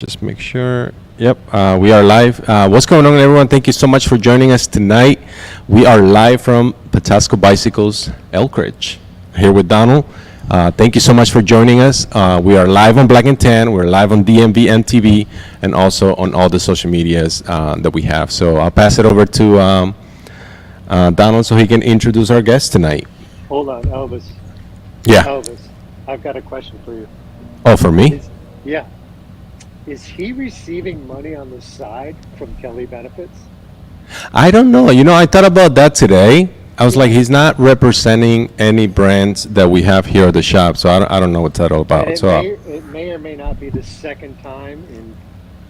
Just make sure. Yep, we are live. What's going on, everyone? Thank you so much for joining us tonight. We are live from Patasco Bicycles, Elkridge, here with Donald. Thank you so much for joining us. We are live on Black and Tan. We're live on DMV MTV and also on all the social medias that we have. So I'll pass it over to Donald so he can introduce our guest tonight. Hold on, Elvis. Yeah. Elvis, I've got a question for you. Oh, for me? Yeah. Is he receiving money on the side from Kelly Benefits? I don't know. I thought about that today. I was like, he's not representing any brands that we have here at the shop, so I don't know what that's all about. And So it may or may not be the second time in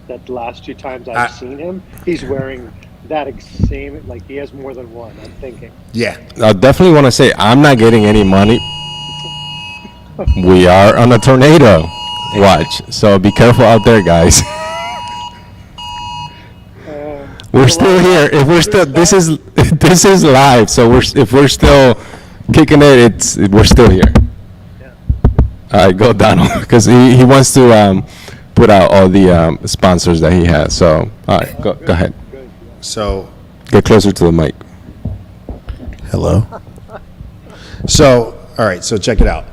that last two times I've seen him. He's wearing that same, like he has more than one, I'm thinking. Yeah. I definitely want to say I'm not getting any money. We are on a tornado watch, so be careful out there, guys. We're still here. If we're still, this is live. So if we're still kicking it, we're still here. Yeah. All right, go Donald, because he wants to put out all the sponsors that he has. So all right, go ahead. Good, yeah. So, Get closer to the mic. hello. So, all right. So check it out.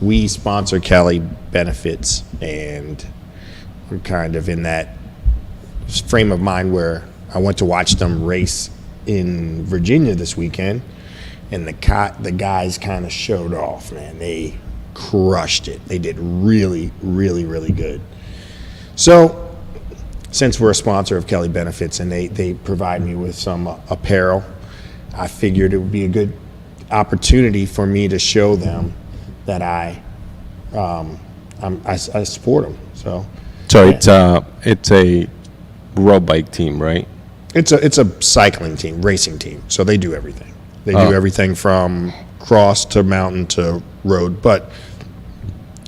We sponsor Kelly Benefits, and we're kind of in that frame of mind where I went to watch them race in Virginia this weekend, and the guys kind of showed off. Man, they crushed it. They did really, really, really good. So, since we're a sponsor of Kelly Benefits and they provide me with some apparel, I figured it would be a good opportunity for me to show them that I support them. So it's a road bike team, right? it's a cycling team, racing team. So they do everything. They do everything from cross to mountain to road. But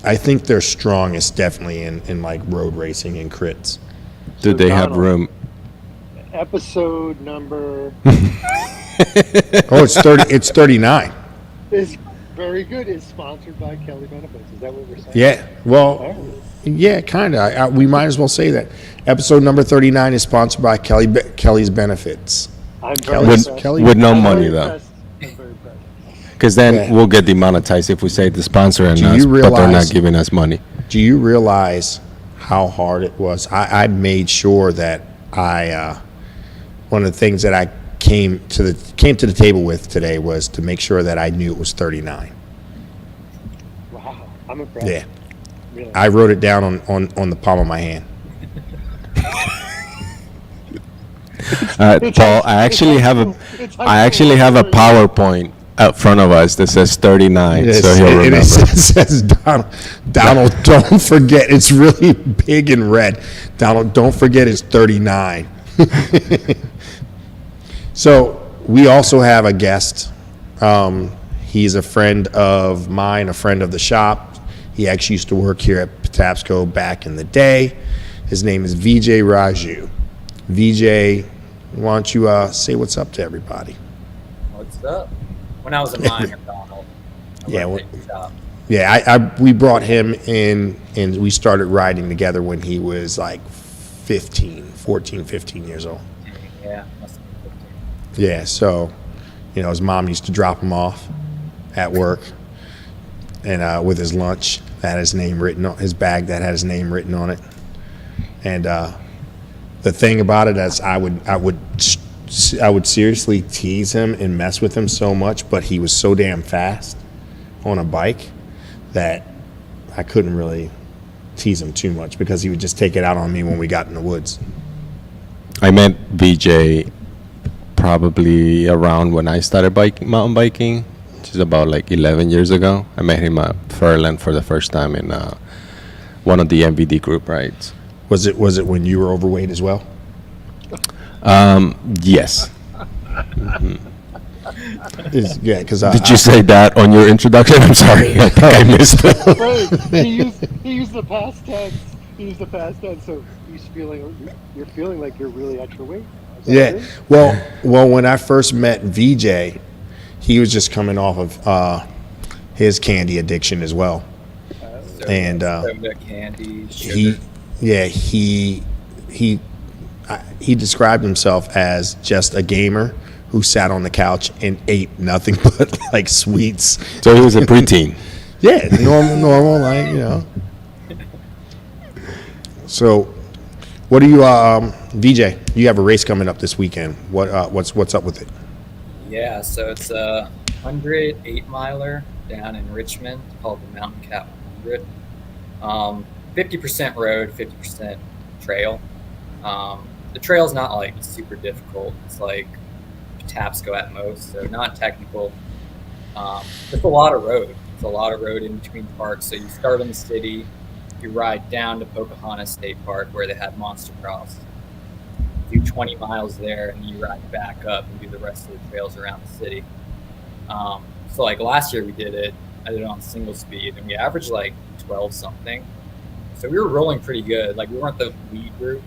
I think they're strongest definitely in like road racing and crits. Do So they have Donald, room? Episode number Oh, it's 30. It's 39. is very good. Is sponsored by Kelly Benefits. Is that what we're saying? Yeah. Well, yeah, kind of. We might as well say that. Episode number 39 is sponsored by Kelly's Benefits. I'm Kelly- very With, impressed. Kelly- with no I'm money very though, impressed. I'm very impressed. because then Yeah. we'll get demonetized if we say the sponsor and Do us, you but they're not realize- giving us money. Do you realize how hard it was? I made sure that one of the things that I came to the table with today was to make sure that I knew it was 39. Wow, I'm impressed. Yeah. Really. I wrote it down on the palm of my hand. Paul, I actually have a PowerPoint up front of us that says 39, so he'll and remember. it says, Donald, don't forget, it's really big in red. Donald, don't forget it's 39. So we also have a guest. He's a friend of mine, a friend of the shop. He actually used to work here at Patapsco back in the day. His name is VJ Raju. VJ, why don't you say what's up to everybody? What's up? When I was a minor, Donald. Yeah, worked at the shop. Yeah, we brought him in, and we started riding together when he was like 14, 15 years old. Yeah, must have been 15. Yeah, so, his mom used to drop him off at work, and with his lunch that had his name written on his bag that had his name written on it. And the thing about it is, I would seriously tease him and mess with him so much, but he was so damn fast on a bike that I couldn't really tease him too much because he would just take it out on me when we got in the woods. I met VJ probably around when I started mountain biking, which is about like 11 years ago. I met him at Fairland for the first time in one of the MVD group rides. Was it when you were overweight as well? Yes. Yeah, because Did you say that on your introduction? I'm sorry, I think I missed it. Right. He used the past tense. He used the past tense, so you're feeling like you're really at your weight. Is that Yeah. true? Well, when I first met VJ, he was just coming off of his candy addiction as well. And Soda, candy, sugar. he yeah, he described himself as just a gamer who sat on the couch and ate nothing but like sweets. So he was a preteen. Yeah, normal, like, you know. So, what do you, VJ? You have a race coming up this weekend. What's up with it? Yeah, so it's a 108 miler down in Richmond called the Mountain Cat 100. 50% road, 50% trail. The trail's not like super difficult. It's like Patapsco at most, so not technical. Just a lot of road. It's a lot of road in between parks. So you start in the city, you ride down to Pocahontas State Park where they had Monster Cross. Do 20 miles there, and you ride back up and do the rest of the trails around the city. So like last year we did it. I did it on single speed, and we averaged like 12 something. So we were rolling pretty good. Like we weren't the lead group.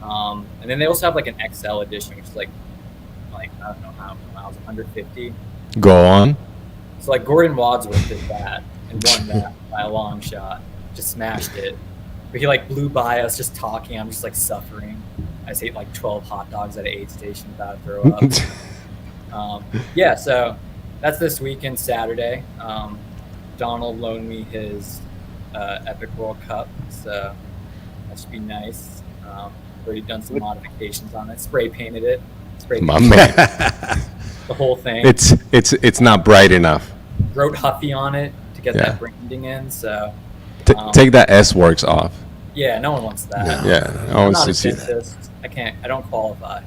And then they also have like an XL edition, which is like I don't know how many miles, 150. Go on. So like Gordon Wadsworth did that and won that by a long shot. Just smashed it. But he like blew by us just talking. I'm just like suffering. I just ate like 12 hot dogs at an aid station about to throw up. Yeah, so that's this weekend, Saturday. Donald loaned me his Epic World Cup, so that should be nice. Already done some modifications on it. Spray painted it. My man. The whole thing. It's not bright enough. Wrote Huffy on it to get Yeah. that branding in. So Take that S Works off. yeah, no one wants that. Yeah, I I'm want not to a see that. dentist. I don't qualify.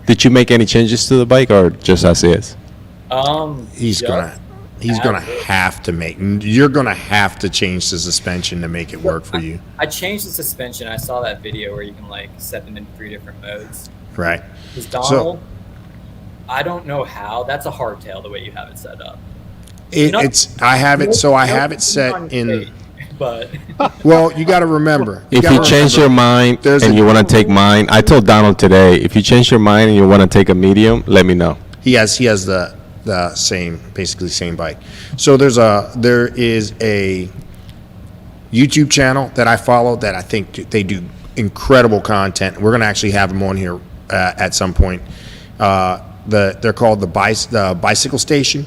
Did you make any changes to the bike or just as is? He's just gonna average. have to make. You're gonna have to change the suspension to make it work for you, I changed the suspension. I saw that video where you can like set them in 3 different modes. right? Because Donald, I don't know how. That's a hardtail the way you have it set up. Not- I have it. So I No have it on set in. tape, but Well, you got to remember. If you change your mind There's and a- you want to take mine, I told Donald today, if you change your mind and you want to take a medium, let me know. He has the same, basically same bike. So there is a YouTube channel that I follow that I think they do incredible content. We're gonna actually have them on here at some point. They're called the Bicycle Station,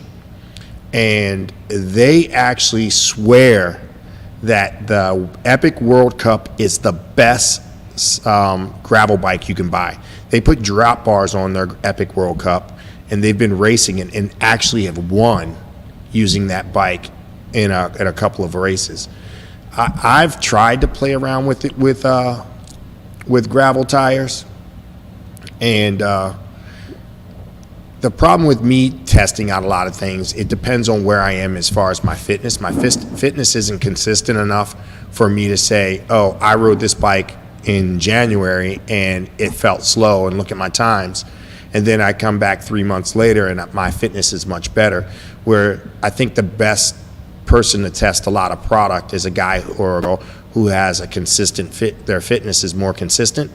and they actually swear that the Epic World Cup is the best gravel bike you can buy. They put drop bars on their Epic World Cup, and they've been racing it and actually have won using that bike in a couple of races. I've tried to play around with it with gravel tires, and the problem with me testing out a lot of things, it depends on where I am as far as my fitness. My fitness isn't consistent enough for me to say, oh, I rode this bike in January and it felt slow, and look at my times. And then I come back 3 months later and my fitness is much better. Where I think the best person to test a lot of product is a guy or a girl who has a consistent fit. Their fitness is more consistent,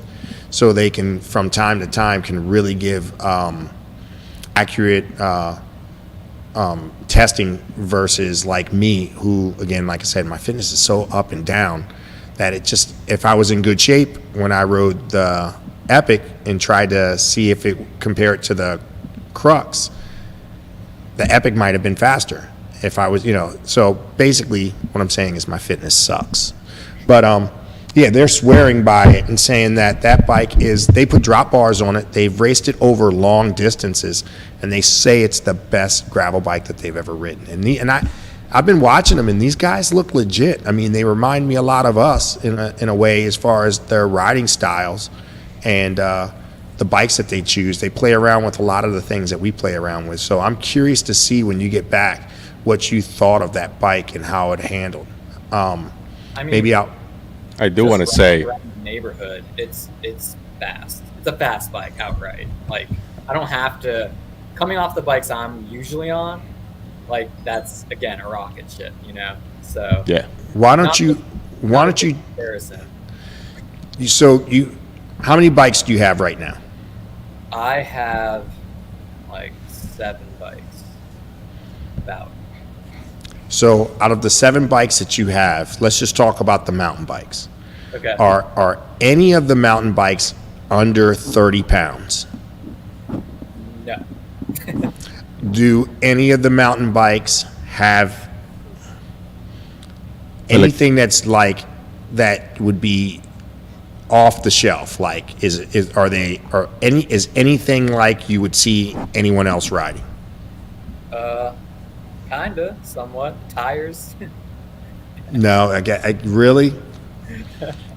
so they can, from time to time, can really give accurate testing versus like me, who, again, like I said, my fitness is so up and down that it just, if I was in good shape when I rode the Epic and tried to see if it compare it to the Crux, the Epic might have been faster if I was, so basically what I'm saying is my fitness sucks. But yeah, they're swearing by it and saying that bike they put drop bars on it, they've raced it over long distances, and they say it's the best gravel bike that they've ever ridden. And I've been watching them, and these guys look legit. I mean, they remind me a lot of us in a way as far as their riding styles and the bikes that they choose. They play around with a lot of the things that we play around with. So I'm curious to see when you get back what you thought of that bike and how it handled. I mean, Maybe I do just want to say, around the neighborhood, it's fast. It's a fast bike outright. Like, I don't have to, coming off the bikes I'm usually on, like, that's again a rocket ship, So yeah, why don't not you a comparison. how many bikes do you have right now? I have like 7 bikes, about. So out of the 7 bikes that you have, let's just talk about the mountain bikes. Okay. Are any of the mountain bikes under 30 pounds? No. Do any of the mountain bikes have Elec- anything that's like that would be off the shelf? Like is anything like you would see anyone else riding? Kinda, somewhat. Tires. No, really.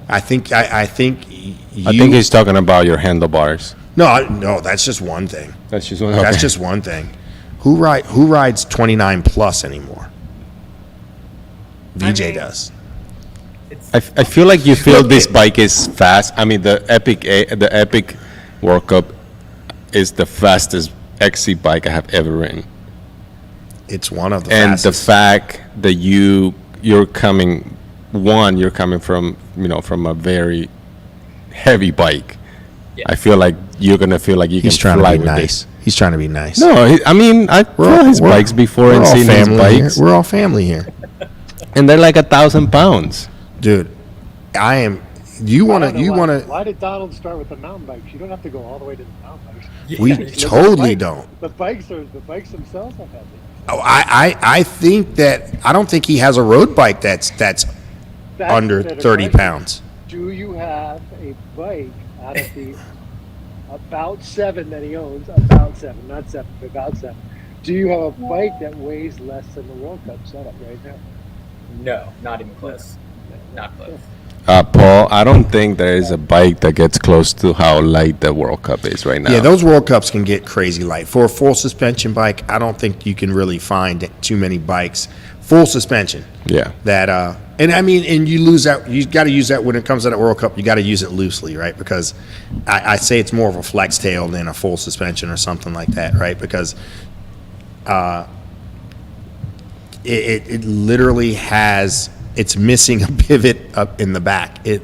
I think you. I think he's talking about your handlebars. No, that's just one thing. That's just one. That's just one thing. Who rides 29 plus anymore? VJ mean- does. I feel like you feel this bike is fast. I mean, the Epic World Cup is the fastest XC bike I have ever ridden. It's one of the And fastest. the fact that you're coming from from a very heavy bike. Yeah. I feel like you're gonna feel like you He's can trying fly to be with nice. this. He's trying to be nice. No, I mean I've rode his bikes before and seen his bikes, We're all family here, and they're like 1,000 pounds. dude. I am. You I wanna? don't know You why- wanna? Why did Donald start with the mountain bikes? You don't have to go all the way to the mountain bikes. We Yeah. totally don't. The bikes themselves have had Oh, I think that I don't think he has a road bike that's under better 30 question. pounds. Do you have a bike out of the about 7 that he owns? About 7, not 7, but about 7. Do you have a bike that weighs less than the World Cup setup right now? No, not even close. Not close. Paul, I don't think there is a bike that gets close to how light the World Cup is right now. Yeah, those World Cups can get crazy light. For a full suspension bike, I don't think you can really find too many bikes full suspension Yeah. that and I mean, and you lose that. You got to use that when it comes to that World Cup. You got to use it loosely, right? Because I say it's more of a flex tail than a full suspension or something like that, right? Because it literally has, it's missing a pivot up in the back. It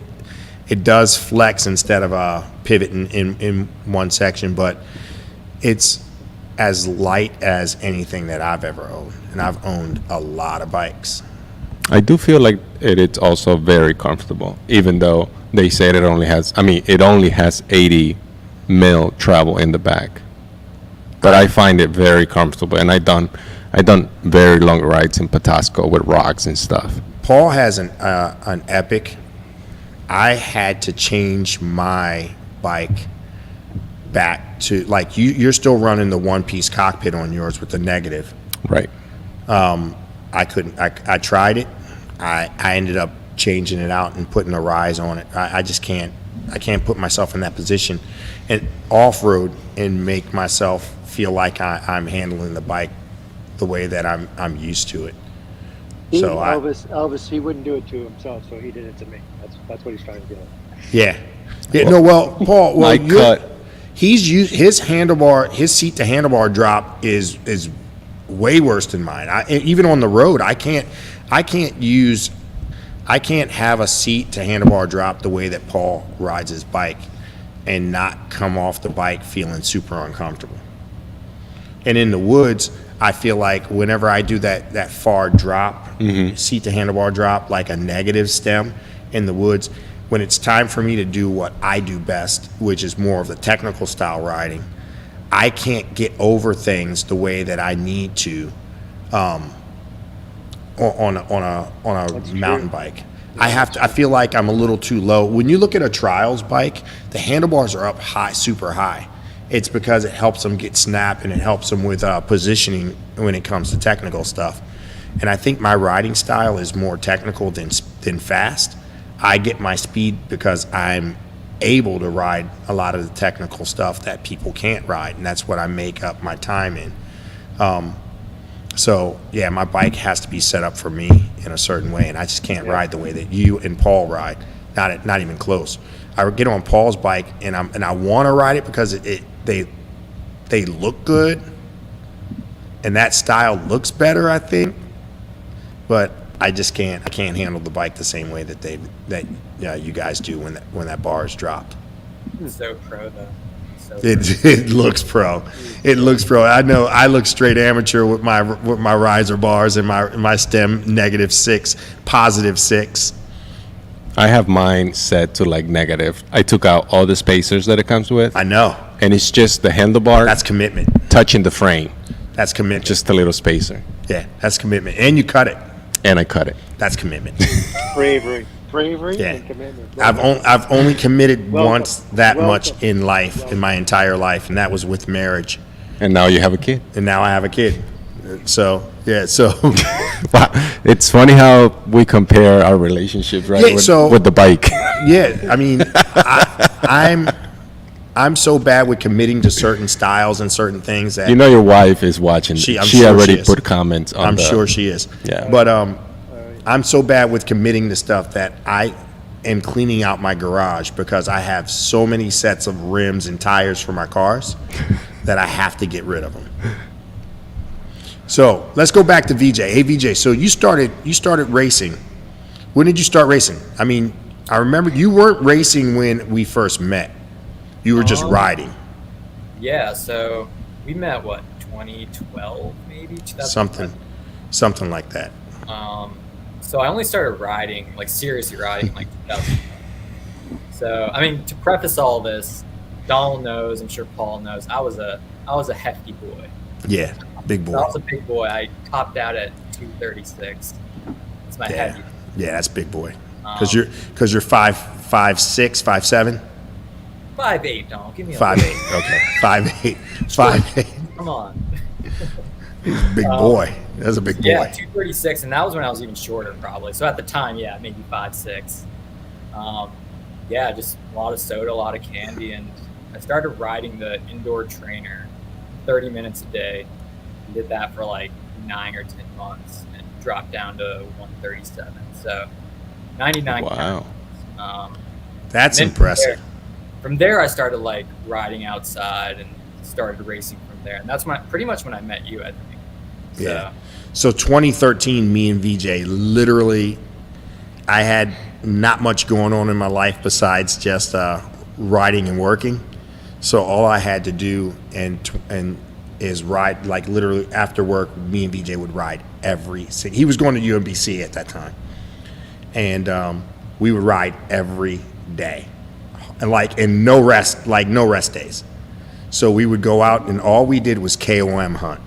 does flex instead of a pivot in one section, but it's as light as anything that I've ever owned, and I've owned a lot of bikes. I do feel like it's also very comfortable, even though they say it only has, it only has 80 mil travel in the back. But I find it very comfortable, and I done very long rides in Patapsco with rocks and stuff. Paul has an Epic. I had to change my bike back to, like, you're still running the one-piece cockpit on yours with the negative. Right. I couldn't. I tried it. I ended up changing it out and putting a rise on it. I just can't. I can't put myself in that position and off-road and make myself feel like I'm handling the bike the way that I'm used to it. So Elvis, he wouldn't do it to himself, so he did it to me. That's what he's trying to do. Yeah. No. Well, Paul. Well, My cut. He's used his handlebar. His seat to handlebar drop is way worse than mine. Even on the road, I can't have a seat to handlebar drop the way that Paul rides his bike and not come off the bike feeling super uncomfortable. And in the woods, I feel like whenever I do that far drop, seat to handlebar drop, like a negative stem in the woods, when it's time for me to do what I do best, which is more of the technical style riding, I can't get over things the way that I need to on a mountain bike. I feel like I'm a little too low. When you look at a trials bike, the handlebars are up high, super high. It's because it helps them get snap and it helps them with positioning when it comes to technical stuff. And I think my riding style is more technical than fast. I get my speed because I'm able to ride a lot of the technical stuff that people can't ride, and that's what I make up my time in. So yeah, my bike has to be set up for me in a certain way, and I just can't ride the way that you and Paul ride. Not even close. I get on Paul's bike and I want to ride it because they look good, and that style looks better, I think. But I just can't. I can't handle the bike the same way that you guys do when that bar is dropped. So pro though. It looks pro. It looks pro. I know I look straight amateur with my riser bars and my stem -6, +6. I have mine set to like negative. I took out all the spacers that it comes with, I know. and it's just the handlebar That's commitment. touching the frame, That's commitment. just a little spacer, yeah, that's commitment. And you cut it. and I cut it. That's commitment. Bravery Yeah. and commitment. I've only committed Welcome. once that Welcome. much in life, in my entire life, and that was with marriage. And now you have a kid. And now I have a kid. So yeah, so Wow, it's funny how we compare our relationships, right? Yeah, with, with the bike. yeah. I mean, I'm so bad with committing to certain styles and certain things that You know, your wife is watching. I'm She sure already she is. put comments on. I'm the, sure she is. Yeah. But I'm so bad with committing to stuff that I am cleaning out my garage because I have so many sets of rims and tires for my cars that I have to get rid of them. So let's go back to VJ. Hey VJ, so you started racing. When did you start racing? I mean, I remember you weren't racing when we first met. You were just riding. Yeah, so we met, what, 2012 maybe? 2012? Something like that. So I only started riding, like seriously riding, in like 2012. So, I mean, to preface all this, Donald knows, I'm sure Paul knows, I was a hefty boy. Yeah, big boy. So I was a big boy. I topped out at 236. It's my Yeah, heavy. yeah, that's big boy. Um, Because you're 5'6", 5'7", 5'8", Donald. Give me a 5'8". Okay, 5'8", 5'8". Come on. Big boy. That's a big boy. Yeah, 236, and that was when I was even shorter, probably. So at the time, yeah, maybe 5'6". Yeah, just a lot of soda, a lot of candy, and I started riding the indoor trainer 30 minutes a day. And did that for like 9 or 10 months, and dropped down to 137. So 99 Wow. pounds. That's Then impressive. From there, I started like riding outside and started racing from there, and that's pretty much when I met you, I think. So, Yeah. So 2013, me and VJ, literally, I had not much going on in my life besides just riding and working. So all I had to do and is ride, like literally after work, me and VJ would ride he was going to UMBC at that time. And we would ride every day. And no rest days. So we would go out and all we did was KOM hunt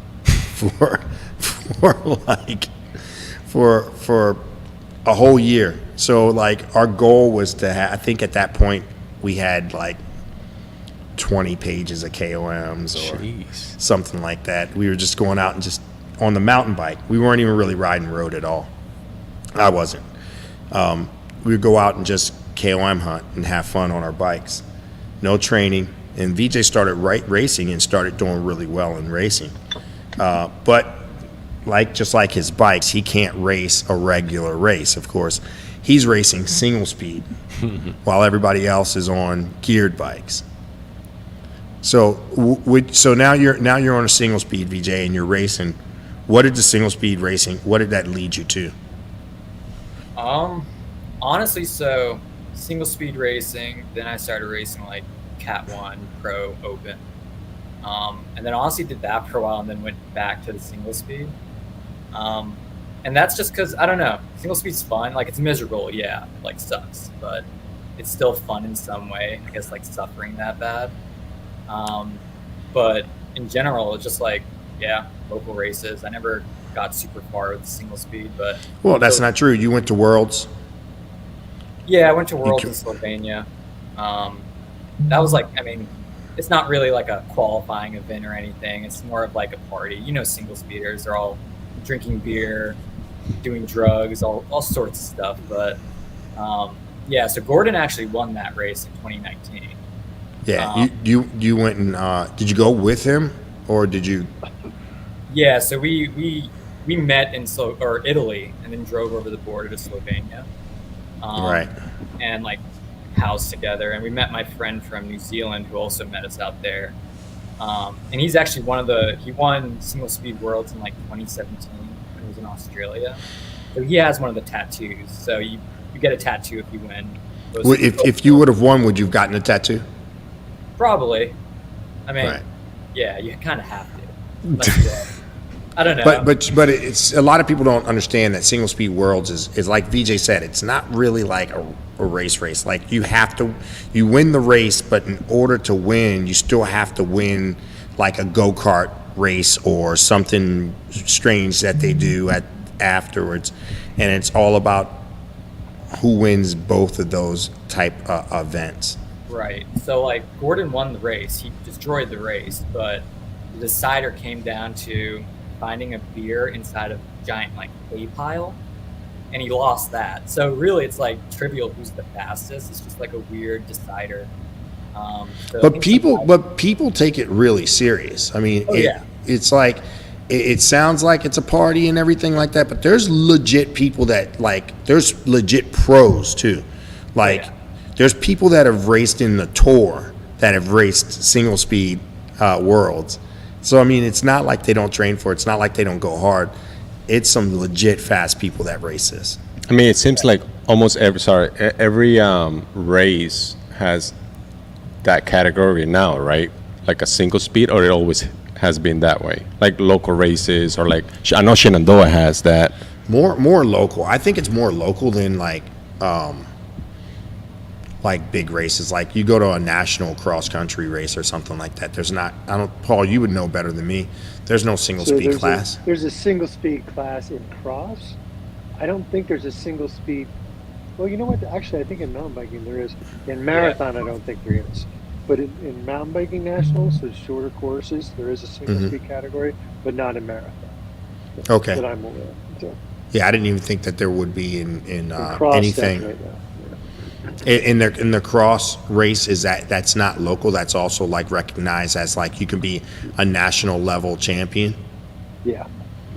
for a whole year. So like our goal was to have, I think at that point we had like 20 pages of KOMs or Jeez. something like that. We were just going out and just on the mountain bike. We weren't even really riding road at all. I wasn't. We would go out and just KOM hunt and have fun on our bikes. No training. And VJ started racing and started doing really well in racing. But just like his bikes, he can't race a regular race, of course. He's racing single speed while everybody else is on geared bikes. So so now you're on a single speed, VJ, and you're racing. What did the single speed racing, what did that lead you to? Honestly, so single speed racing, then I started racing like Cat 1, Pro, Open. And then honestly did that for a while and then went back to the single speed. And that's just because, I don't know, single speed's fun. Like, it's miserable, yeah, it like sucks, but it's still fun in some way. I guess like suffering that bad. But in general, it's just like, yeah, local races. I never got super far with the single speed, but Well, that's not true. You went to Worlds. yeah, I went to Worlds in Slovenia. That was like, I mean, it's not really like a qualifying event or anything. It's more of like a party. You know, single speeders, they're all drinking beer, doing drugs, all sorts of stuff. But yeah, so Gordon actually won that race in 2019. Yeah, you went and did you go with him or did you? Yeah, so we met in Italy and then drove over the border to Slovenia. Right. And like housed together, and we met my friend from New Zealand who also met us out there. And he's actually he won single speed worlds in like 2017 when he was in Australia. So he has one of the tattoos. So you get a tattoo if you win. If you would have won, would you have gotten a tattoo? Probably. I mean, Right. yeah, you kind of have to. Let's go. I don't know. But it's a lot of people don't understand that single speed worlds is like VJ said, it's not really like a race. Like you win the race, but in order to win, you still have to win like a go-kart race or something strange that they do afterwards, and it's all about who wins both of those type events. Right. So like Gordon won the race. He destroyed the race, but the decider came down to finding a beer inside a giant like hay pile, and he lost that. So really, it's like trivial who's the fastest. It's just like a weird decider. So I think People take it really serious. I mean, yeah. It's like it sounds like it's a party and everything like that, but there's legit people that there's legit pros too. Like there's people that have raced in the tour that have raced single speed worlds. So I mean, it's not like they don't train for it. It's not like they don't go hard. It's some legit fast people that race this. I mean, it seems like almost every race has that category now, right? Like a single speed, or it always has been that way. Like local races, or like I know Shenandoah has that. More local. I think it's more local than like big races. Like you go to a national cross country race or something like that. There's not. Paul, you would know better than me. There's no single speed class. There's a single speed class in cross. I don't think there's a single speed. Well, you know what? Actually, I think in mountain biking there is. In marathon, I don't think there is. But in mountain biking nationals, there's shorter courses. There is a single speed category, but not in marathon. Okay. That I'm aware of. So, Yeah, I didn't even think that there would be in cross anything. right now. Yeah. In the cross race, that's not local. That's also like recognized as like you can be a national level champion. Yeah.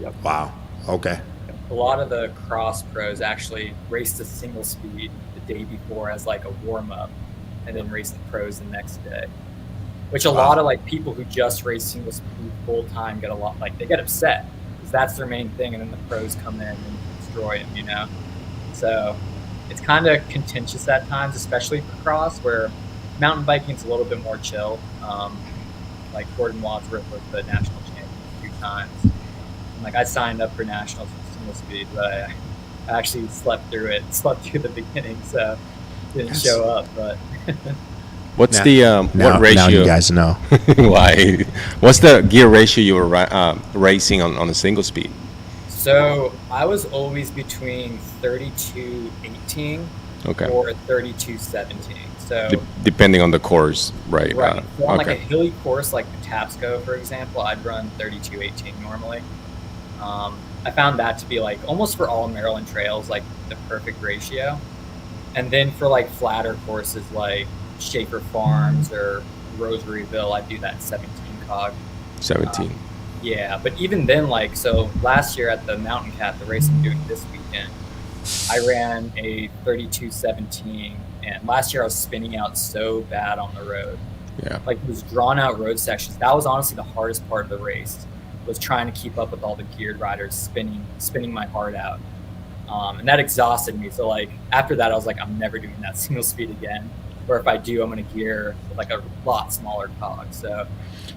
Yep. Wow. Okay. a lot of the cross pros actually race the single speed the day before as like a warm up, and then race the pros the next day. Which a lot of like people who just race single speed full time get a lot like they get upset because that's their main thing, and then the pros come in and destroy them, you know. So it's kind of contentious at times, especially for cross, where mountain biking's a little bit more chill. Like Gordon Wadsworth was the national champion a few times. And, like I signed up for nationals for single speed, but I actually slept through the beginning, so didn't show up. But What's Now- the Now, what ratio? now you guys know. Why? What's the gear ratio you were racing on a single speed? so I was always between 32.18 Okay. or 32.17. So Depending on the course, right? right. So on like a Okay. hilly course like Patapsco, for example, I'd run 32.18 normally. I found that to be like almost for all Maryland trails, like the perfect ratio. And then for like flatter courses like Schaefer Farms or Rosaryville, I do that 17 cog. 17. Yeah, but even then, like, so last year at the Mountain Cat, the race I'm doing this weekend, I ran a 32.17, and last year I was spinning out so bad on the road. Yeah. Like those drawn out road sections, that was honestly the hardest part of the race, was trying to keep up with all the geared riders spinning my heart out. And that exhausted me. So like after that, I was like, I'm never doing that single speed again. Or if I do, I'm going to gear with like a lot smaller cog. So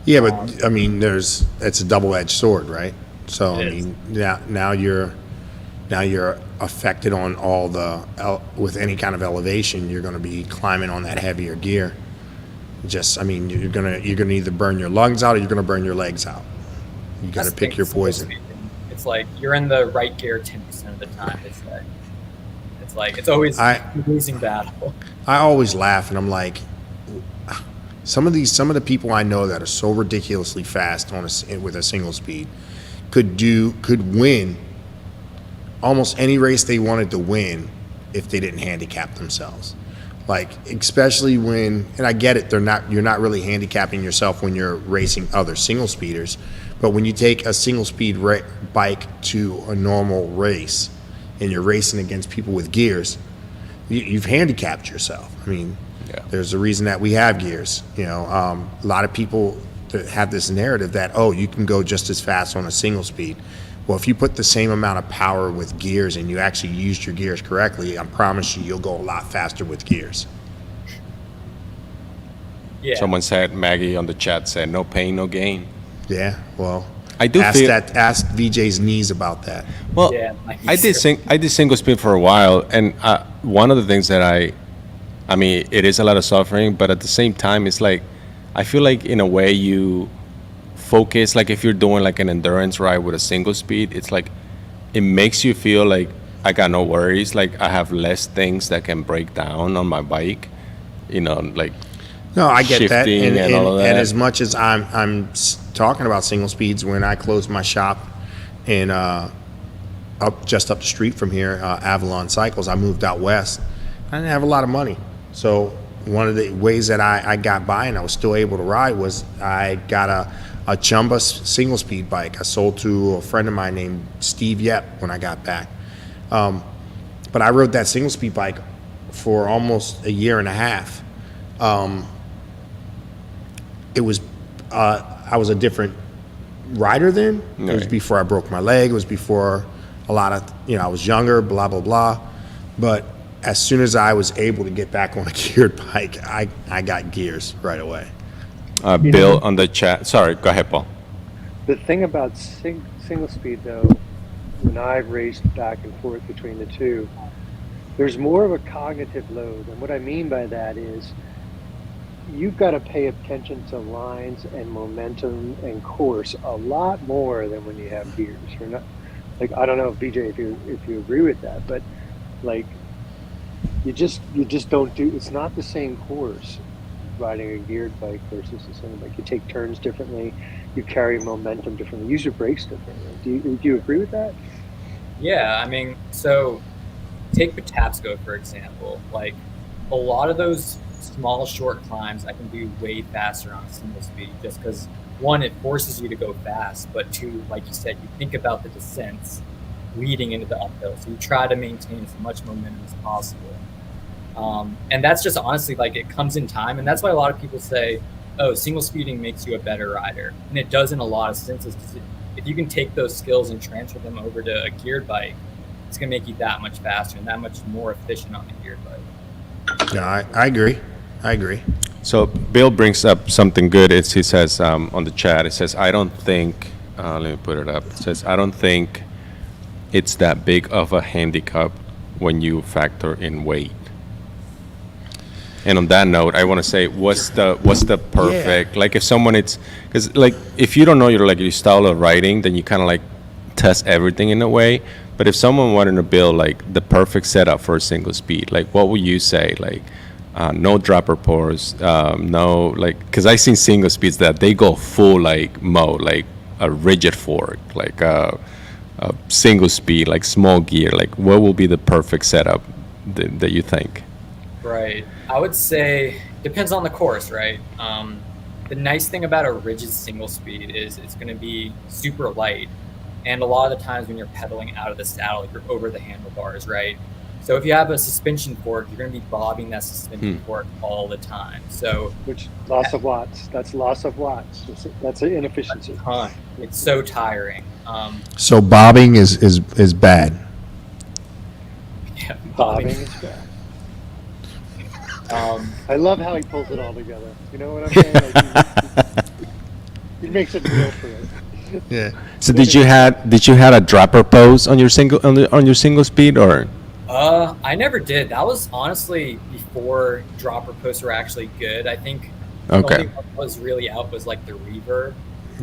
Yeah, but I mean, it's a double-edged sword, right? So I It is. mean, now you're affected on all with any kind of elevation. You're going to be climbing on that heavier gear. I mean, you're gonna either burn your lungs out or you're gonna burn your legs out. You got to that's the pick thing your with single poison. speed. It's like you're in the right gear 10% of the time. They say it's like it's always a losing battle. I always laugh and I'm like, some of the people I know that are so ridiculously fast with a single speed could win almost any race they wanted to win if they didn't handicap themselves. Like, especially when, and I get it, you're not really handicapping yourself when you're racing other single speeders, but when you take a single speed bike to a normal race and you're racing against people with gears, you've handicapped yourself. I mean, Yeah. there's a reason that we have gears. You know, a lot of people that have this narrative that, oh, you can go just as fast on a single speed. Well, if you put the same amount of power with gears and you actually used your gears correctly, I promise you'll go a lot faster with gears. Yeah. Someone said, Maggie on the chat said, no pain, no gain. Yeah, well, I do Ask feel ask VJ's knees about that. well. Yeah, I did single speed for a while, and one of the things that I mean, it is a lot of suffering, but at the same time, it's like I feel like in a way you focus. Like if you're doing like an endurance ride with a single speed, it's like it makes you feel like I got no worries. Like I have less things that can break down on my bike. You know, like No, I get that. shifting and all of that. And as much as I'm talking about single speeds, when I closed my shop in just up the street from here, Avalon Cycles, I moved out west. I didn't have a lot of money, so one of the ways that I got by and I was still able to ride was I got a Chumba single speed bike. I sold to a friend of mine named Steve Yep when I got back. But I rode that single speed bike for almost a year and a half. It was I was a different rider then. It was Right. before I broke my leg. It was before a lot of I was younger. Blah blah blah. But as soon as I was able to get back on a geared bike, I got gears right away. Bill on the chat. Sorry, go ahead, Paul. The thing about single speed, though, when I've raced back and forth between the two, there's more of a cognitive load. And what I mean by that is you've got to pay attention to lines and momentum and course a lot more than when you have gears. You're not like, I don't know, BJ, if you agree with that, but like you just don't do. It's not the same course riding a geared bike versus a single bike. You take turns differently. You carry momentum differently. Use your brakes differently. Do you agree with that? Yeah, I mean, so take Patapsco, for example. Like, a lot of those small, short climbs I can do way faster on a single speed just because, one, it forces you to go fast, but two, like you said, you think about the descents leading into the uphill. So you try to maintain as much momentum as possible. And that's just honestly, like, it comes in time. And that's why a lot of people say, oh, single speeding makes you a better rider. And it does in a lot of senses. If you can take those skills and transfer them over to a geared bike, it's going to make you that much faster and that much more efficient on the geared bike. No, I agree. I agree. So Bill brings up something good. He says on the chat, it says, I don't think, let me put it up. It says, I don't think it's that big of a handicap when you factor in weight. And on that note, I want to say, what's the perfect, like if someone because like if you don't know your style of riding, then you kind of like test everything in a way. But if someone wanted to build like the perfect setup for a single speed, like what would you say? Like no dropper pores, no, like, because I seen single speeds that they go full like mode, like a rigid fork, like a single speed, like small gear. Like what will be the perfect setup that you think? Right. I would say depends on the course, right? The nice thing about a rigid single speed is it's going to be super light. And a lot of the times when you're pedaling out of the saddle, you're over the handlebars, right? So if you have a suspension fork, you're going to be bobbing that suspension fork all the time. So Which loss of watts. That's loss of watts. That's an inefficiency. it's so tiring. So bobbing is bad. Yeah, Bobbing is bad. I love how he pulls it all together. You know what I'm saying? Like he makes it real for us. Yeah. So did you had a dropper pose on your single speed or? I never did. That was honestly before dropper posts were actually good. I think the Okay. only one that was really out was like the reverb.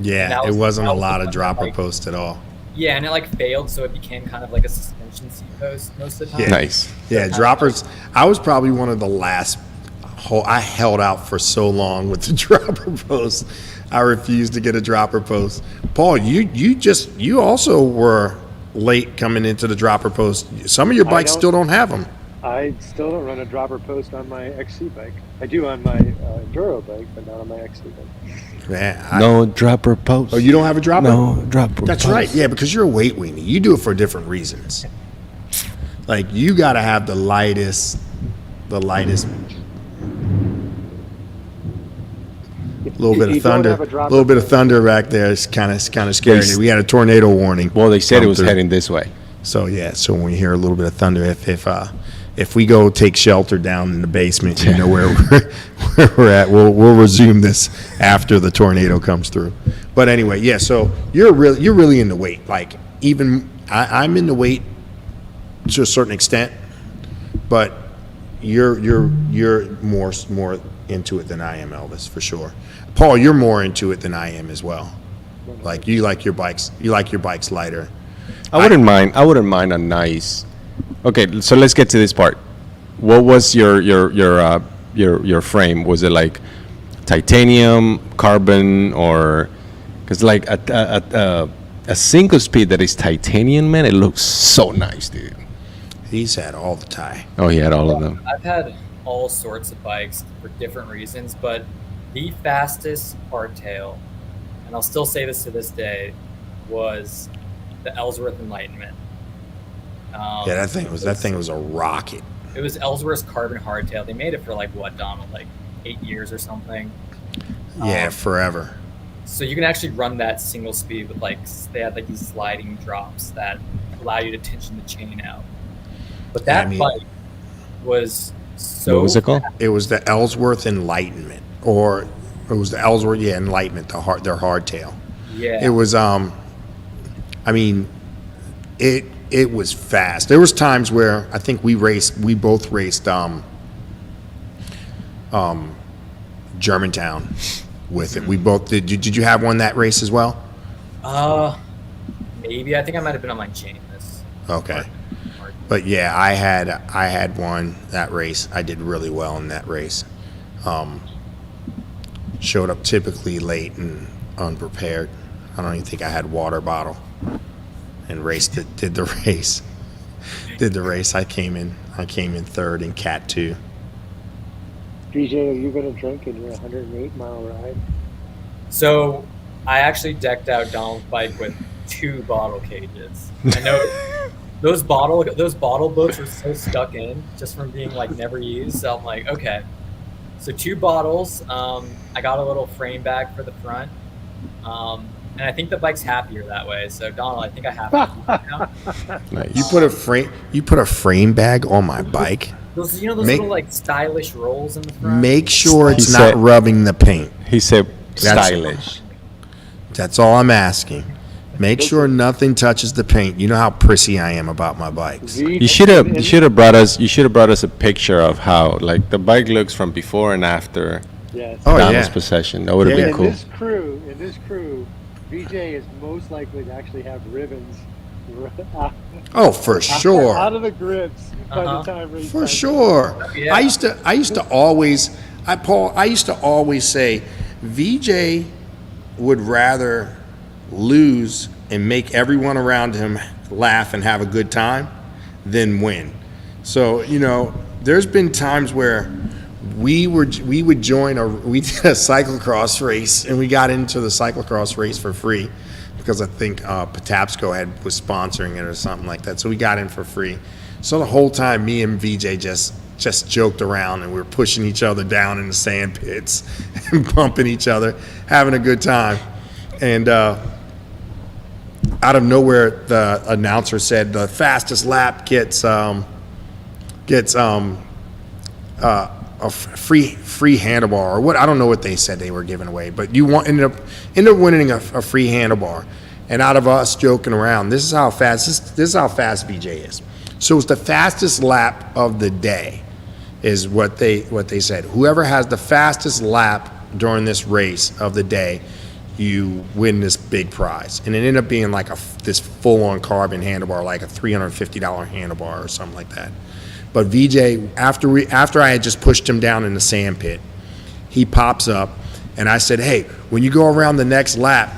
Yeah, That it was- wasn't that a was lot the of one dropper that, like- posts at all. Yeah, and it like failed, so it became kind of like a suspension seat post most of the time. Yeah. Nice. Yeah, droppers. I was probably one of the last. I held out for so long with the dropper post. I refused to get a dropper post. Paul, you also were late coming into the dropper post. Some of your bikes don't- still don't have them. I still don't run a dropper post on my XC bike. I do on my Enduro bike, but not on my XC bike. Man, No dropper post. Oh, you don't have a dropper? No dropper. That's post. right. Yeah, because you're a weight weenie. You do it for different reasons. Like you got to have the lightest. Little bit You of don't thunder. have a A dropper little bit of post. thunder back there. It's kind of scary. Yes. We had a tornado warning. Well, they said it come was through. heading this way. So yeah. So when you hear a little bit of thunder, if we go take shelter down in the basement, you know where we're at. We'll resume this after the tornado comes through. But anyway, yeah. So you're really into weight. Like even I'm into weight to a certain extent, but you're more into it than I am, Elvis, for sure. Paul, you're more into it than I am as well. Like you like your bikes lighter. I wouldn't mind a nice. Okay, so let's get to this part. What was your frame? Was it like titanium, carbon, or because like a single speed that is titanium, man, it looks so nice, dude. He's had all the tie. Oh, he had all of them. I've had all sorts of bikes for different reasons, but the fastest hardtail, and I'll still say this to this day, was the Ellsworth Enlightenment. Yeah, that thing was a rocket. It was Ellsworth's carbon hardtail. They made it for like what, Donald, like 8 years or something. Yeah, forever. So you can actually run that single speed with like they had like these sliding drops that allow you to tension the chain out. But that bike was so. What was it called? It was the Ellsworth Enlightenment, or it was the Ellsworth Enlightenment, their hardtail. Yeah. It was it was fast. There was times where I think we both raced Germantown with it. We both did. Did you have one that race as well? Maybe. I think I might have been on my chain this. Okay. But yeah, I had one that race. I did really well in that race. Showed up typically late and unprepared. I don't even think I had water bottle. And did the race. I came in third in Cat 2. BJ, are you going to drink in your 108-mile ride? So I actually decked out Donald's bike with 2 bottle cages. I know those bottle books were so stuck in just from being like never used. So I'm like, okay. So 2 bottles. I got a little frame bag for the front. And I think the bike's happier that way. So Donald, I think I have it now. Nice. You put a frame bag on my bike. Those little like stylish rolls in the front. Make sure it's He not said- rubbing the paint. He said That's- stylish. That's all I'm asking. Make sure nothing touches the paint. You know how prissy I am about my bikes. You should have brought us a picture of how like the bike looks from before and after Yes. Oh, Donald's yeah. possession. That would have Yeah, been cool. In this crew, BJ is most likely to actually have ribbons Oh, for sure. out of the grips by the time race For time. sure. Yeah. I used to always say VJ would rather lose and make everyone around him laugh and have a good time than win. So, there's been times where we did a cyclocross race, and we got into the cyclocross race for free because I think Patapsco was sponsoring it or something like that. So we got in for free. So the whole time, me and VJ just joked around, and we were pushing each other down in the sand pits and bumping each other, having a good time. And out of nowhere, the announcer said the fastest lap gets a free handlebar, or what, I don't know what they said they were giving away, but ended up winning a free handlebar. And out of us joking around, this is how fast VJ is. So it's the fastest lap of the day, is what they said. Whoever has the fastest lap during this race of the day, you win this big prize. And it ended up being like this full-on carbon handlebar, like a $350 handlebar or something like that. But VJ, after I had just pushed him down in the sand pit, he pops up, and I said, hey, when you go around the next lap,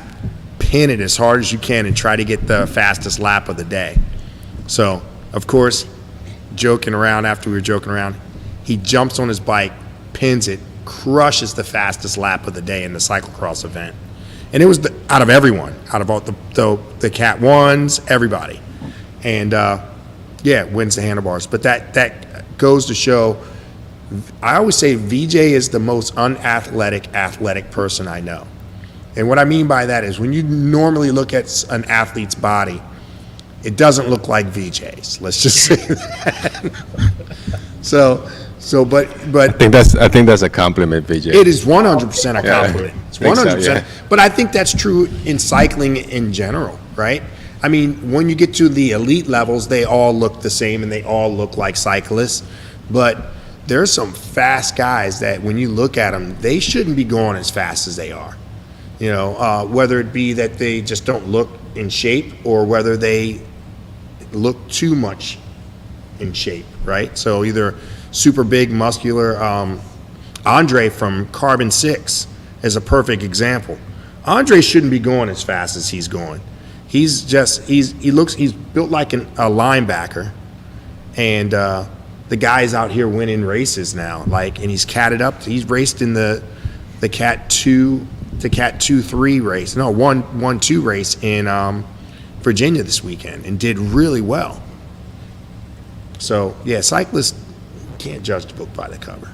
pin it as hard as you can and try to get the fastest lap of the day. So, of course, after we were joking around, he jumps on his bike, pins it, crushes the fastest lap of the day in the cyclocross event. And it was out of everyone, out of all the Cat 1s, everybody. And, wins the handlebars. But that goes to show, I always say VJ is the most athletic person I know. And what I mean by that is when you normally look at an athlete's body, It doesn't look like VJ's. Let's just say that. But I think that's a compliment, VJ. it is 100% a Yeah. compliment. It's I think so, 100%. yeah. But I think that's true in cycling in general, right? I mean, when you get to the elite levels, they all look the same and they all look like cyclists. But there's some fast guys that when you look at them, they shouldn't be going as fast as they are. You know, whether it be that they just don't look in shape or whether they look too much in shape, right? So either super big, muscular. Andre from Carbon 6 is a perfect example. Andre shouldn't be going as fast as he's going. He's built like a linebacker, and the guy's out here winning races now. Like, and he's catted up. He's raced in the Cat 2 to Cat 2-3 race. No, 1-2 race in Virginia this weekend, and did really well. So yeah, cyclists can't judge the book by the cover.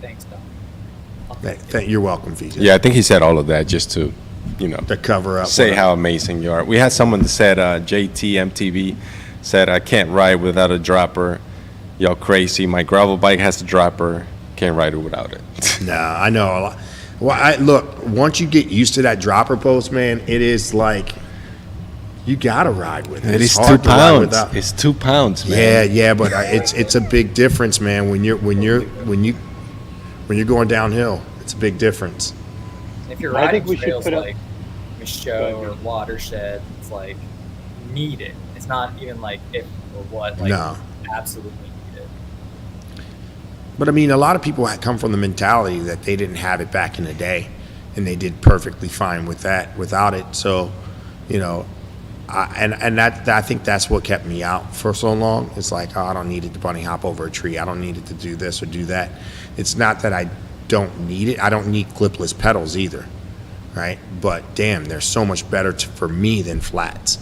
Thanks, Tom. You're welcome, VJ. Yeah, I think he said all of that just to, you know, To cover up. say what- how amazing you are. We had someone that said, JTMTV said, I can't ride without a dropper. Y'all crazy. My gravel bike has a dropper. Can't ride it without it. Nah, I know a lot. Well, look, once you get used to that dropper post, man, it is like you gotta ride with it. It It's is 2 hard to ride pounds. without- It's 2 pounds, man. Yeah, but it's a big difference, man. When you're going downhill, it's a big difference. If you're I riding think we should trails put up- like Michaud or Watershed, it's like you need it. It's not even like if or what. Like No. you absolutely need it. But I mean, a lot of people come from the mentality that they didn't have it back in the day, and they did perfectly fine with that without it. So, you know, I think that's what kept me out for so long. It's like, oh, I don't need it to bunny hop over a tree. I don't need it to do this or do that. It's not that I don't need it. I don't need clipless pedals either, right? But damn, they're so much better for me than flats.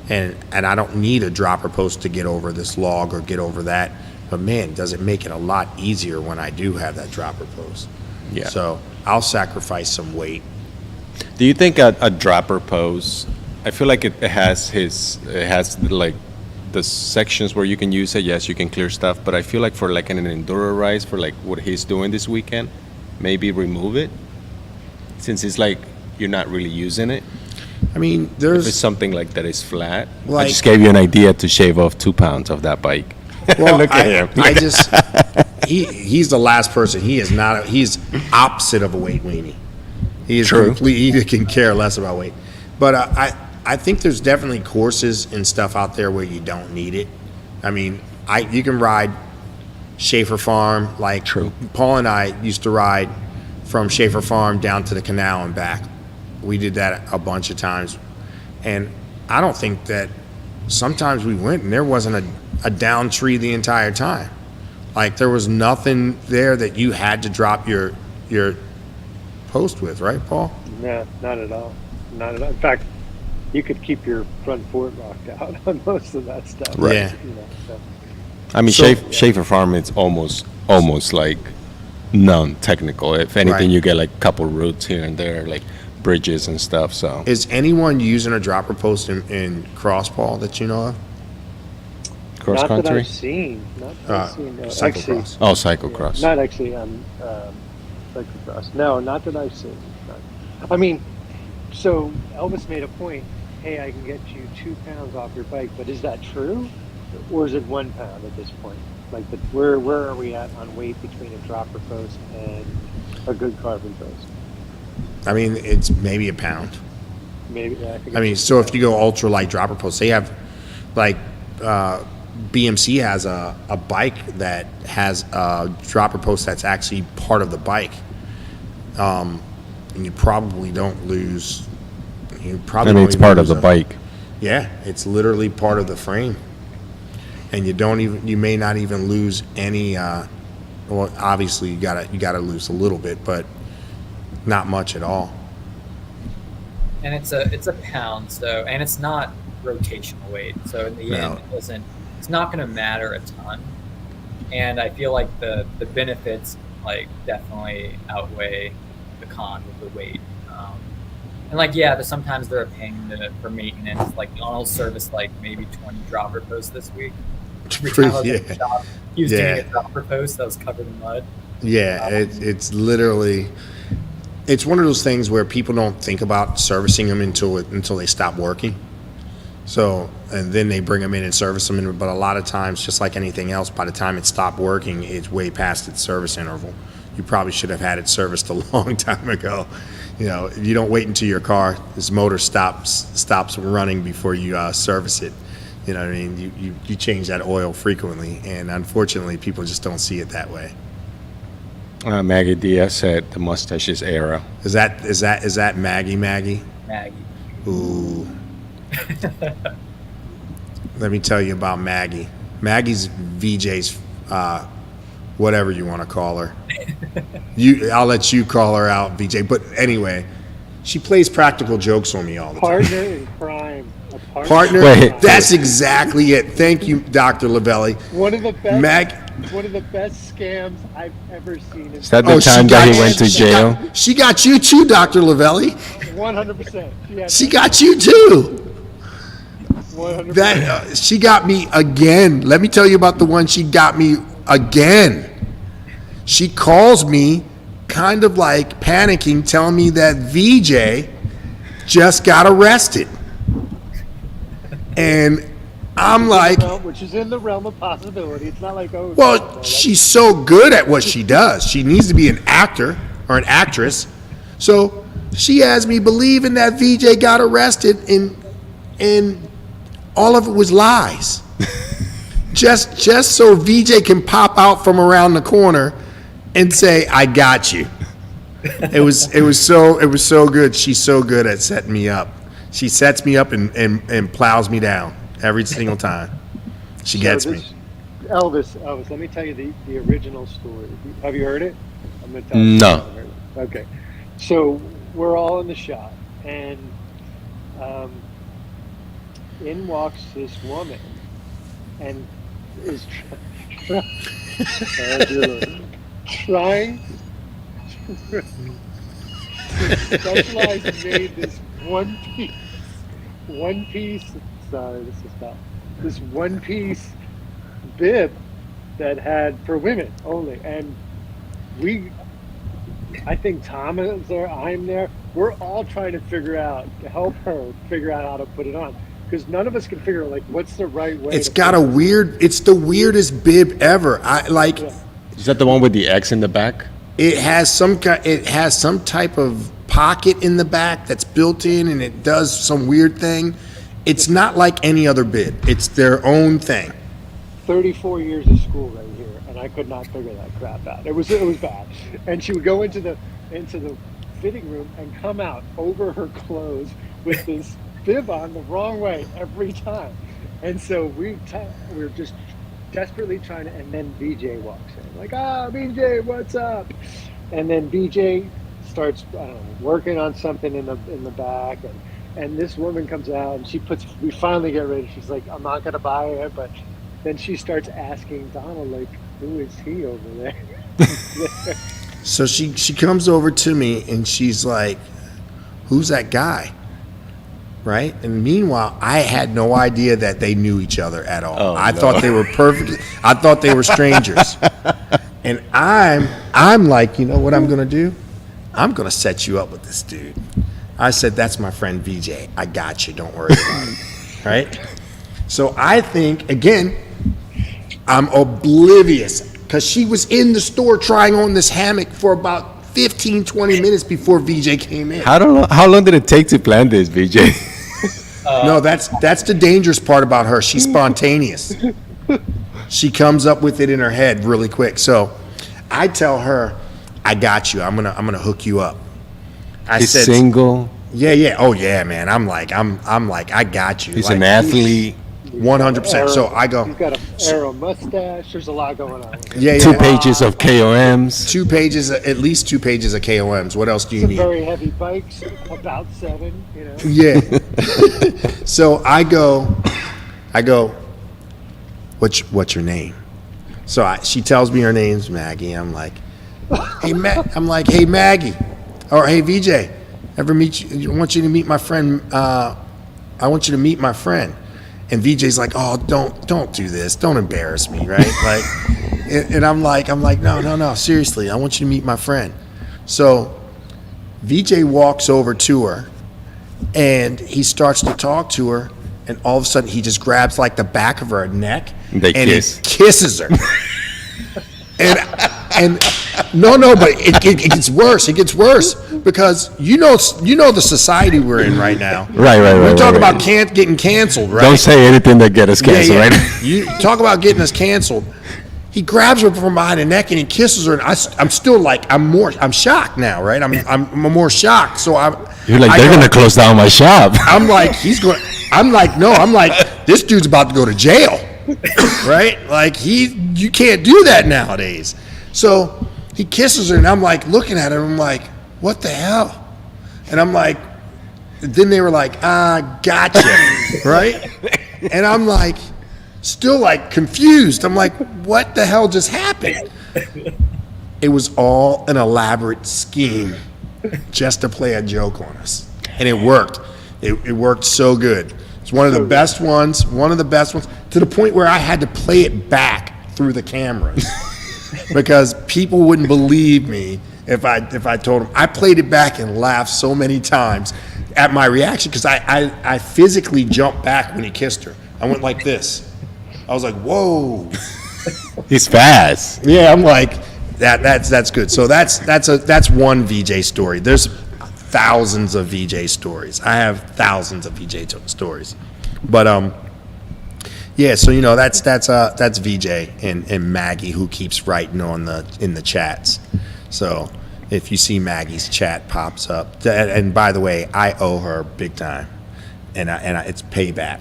And I don't need a dropper post to get over this log or get over that. But man, does it make it a lot easier when I do have that dropper post. Yeah. So I'll sacrifice some weight. Do you think a dropper pose? I feel like it has like the sections where you can use it. Yes, you can clear stuff, but I feel like for like an enduro race, for like what he's doing this weekend, maybe remove it, since it's like you're not really using it. I mean, If it's there's something like that is flat, I Like- just gave you an idea to shave off 2 pounds of that bike. well, Look at him. I just he's the last person. He is not. He's opposite of a weight weenie. He is True. He can care less about weight. But I think there's definitely courses and stuff out there where you don't need it. I mean, you can ride Schaefer Farm. Like True. Paul and I used to ride from Schaefer Farm down to the canal and back. We did that a bunch of times, and I don't think that sometimes we went and there wasn't a down tree the entire time. Like there was nothing there that you had to drop your post with, right, Paul? No, not at all. Not at all. In fact, you could keep your front fork locked out on most of that stuff. Right. Yeah. You know, so. I mean, So- Schaefer Farm, it's almost like non-technical. If anything, Right. you get like a couple routes here and there, like bridges and stuff. So Is anyone using a dropper post in cross, Paul, that you know of? cross Not that country. I've seen. Not that I've seen. No. Actually, Cyclocross. Oh, cyclocross. not actually on cyclocross. No, not that I've seen. I mean, so Elvis made a point. Hey, I can get you 2 pounds off your bike, but is that true, or is it 1 pound at this point? Like, where are we at on weight between a dropper post and a good carbon post? I mean, it's maybe a pound. Maybe. Yeah, I mean, so if you go ultralight dropper posts, they have like BMC has a bike that has a dropper post that's actually part of the bike, and you probably don't lose. You probably I mean, don't it's even part of lose the a- bike. Yeah, it's literally part of the frame, and you may not even lose any. Well, obviously you gotta lose a little bit, but not much at all. And it's a pound, so, and it's not rotational weight, so in the No. end it's not going to matter a ton. And I feel like the benefits like definitely outweigh the con with the weight. And like, yeah, sometimes they're a pain for maintenance. Like Donald serviced like maybe 20 dropper posts this week. Every time I was at the shop, he was doing a dropper post that was covered in mud. Yeah, it's literally, it's one of those things where people don't think about servicing them until they stop working. So, and then they bring them in and service them. But a lot of times, just like anything else, by the time it stopped working, it's way past its service interval. You probably should have had it serviced a long time ago. You know, you don't wait until your this motor stops running before you service it. You know what I mean? You change that oil frequently, and unfortunately, people just don't see it that way. Maggie Diaz said the mustache is era. Is that Maggie? Maggie. Ooh. Let me tell you about Maggie. Maggie's VJ's, whatever you want to call her. I'll let you call her out, VJ. But anyway, she plays practical jokes on me all the time. Partner in crime. A Partner. Wait. in crime. That's exactly it. Thank you, Dr. Lavelli. One of the best scams I've ever seen. Is that the time that he went to jail? She got you too, Dr. Lavelli. 100%. She got you too. 100%. She got me again. Let me tell you about the one she got me again. She calls me kind of like panicking, telling me that VJ just got arrested. And I'm like, which is in the realm of possibility. It's not like, oh. well, she's so good at what she does. She needs to be an actor or an actress. So she has me believing that VJ got arrested and all of it was lies. just so VJ can pop out from around the corner and say, I got you. It was so good. She's so good at setting me up. She sets me up and plows me down every single time. She gets me. Elvis, let me tell you the original story. Have you heard it? I'm going to tell No. you. No. Okay. So we're all in the shop, and in walks this woman, and is trying Specialized made this one piece. Sorry, this one piece bib that had for women only, and I think Tom is there, I'm there. We're all trying to help her figure out how to put it on, because none of us can figure out like what's the right way. It's the weirdest bib ever. Is that the one with the X in the back? It has some type of pocket in the back that's built in, and it does some weird thing. It's not like any other bib. It's their own thing. 34 years of school right here, and I could not figure that crap out. It was bad. And she would go into the fitting room and come out over her clothes with this bib on the wrong way every time. And so we were just desperately trying to, and then BJ walks in, like, BJ, what's up? And then BJ starts working on something in the back, and this woman comes out, and we finally get ready. She's like, I'm not gonna buy it, but then she starts asking Donald, like, who is he over there? So she comes over to me and she's like, who's that guy? Right? And meanwhile, I had no idea that they knew each other at all. I thought they were I thought they were strangers. And I'm like, you know what I'm gonna do? I'm gonna set you up with this dude. I said, that's my friend VJ. I got you, don't worry about it. Right? So I think, again, I'm oblivious, because she was in the store trying on this hammock for about 15, 20 minutes before VJ came in. How long did it take to plan this, VJ? No, that's the dangerous part about her. She's spontaneous. She comes up with it in her head really quick. So I tell her, I got you. I'm gonna hook you up. He's single. Yeah. Oh yeah, man. I'm like, I got you. He's like, an athlete. 100%. So I go. He's got an arrow mustache. There's a lot going on. Yeah. 2 pages of KOMs. 2 pages, at least 2 pages of KOMs. What else do you Some need? very heavy bikes, about 7. You know. Yeah. So I go. What's your name? So she tells me her name's Maggie. I'm like, hey Maggie, or hey VJ, ever meet you? I want you to meet my friend. I want you to meet my friend. And VJ's like, oh, don't do this. Don't embarrass me, right? Like, and I'm like, no, seriously, I want you to meet my friend. So VJ walks over to her, and he starts to talk to her, and all of a sudden he just grabs like the back of her neck They and kiss. he kisses her. and no, but it gets worse. It gets worse because you know the society we're in right now. Right. We talk right. about getting canceled, right? Don't say anything that get us canceled, Yeah. right? You talk about getting us canceled. He grabs her from behind the neck and he kisses her, and I'm still like I'm shocked now, right? I'm more shocked. So You're like, they're gonna close down my shop. I'm like, I'm like, this dude's about to go to jail, right? Like you can't do that nowadays. So he kisses her, and I'm like looking at her, I'm like, what the hell? And I'm like, then they were like, gotcha, right? And I'm like, still like confused. I'm like, what the hell just happened? It was all an elaborate scheme just to play a joke on us. And it worked. It worked so good. It's one of the best ones, to the point where I had to play it back through the cameras because people wouldn't believe me if I told them. I played it back and laughed so many times at my reaction because I physically jumped back when he kissed her. I went like this. I was like, whoa. He's fast. Yeah, I'm like, that's good. So that's one VJ story. There's thousands of VJ stories. I have thousands of VJ stories. But yeah, so that's VJ and Maggie who keeps writing in the chats. So if you see Maggie's chat pops up, and by the way, I owe her big time, and it's payback.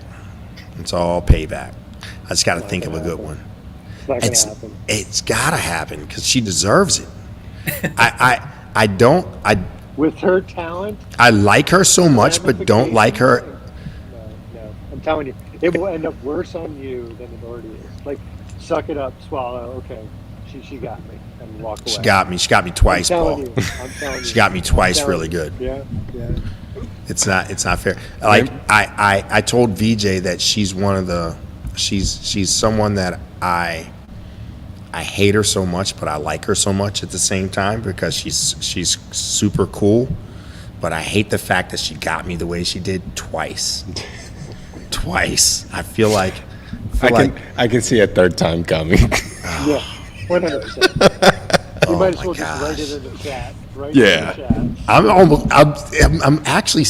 It's all payback. I just got to think of a good one. It's not going to happen. It's gotta happen because she deserves it. I With her talent, like her so much, but don't like her. No. I'm telling you, it will end up worse on you than it already is. Like, suck it up, swallow. Okay, she got me, and walk away. She got me twice, I'm Paul. telling you. She got me twice, I'm telling really you. good. Yeah. It's not fair. Like I told VJ that she's she's someone that I hate her so much, but I like her so much at the same time because she's super cool. But I hate the fact that she got me the way she did twice. I feel like I can see a third time coming. Yeah, 100%. You might as well just gosh. write it in the chat. Yeah. In the chat. I'm actually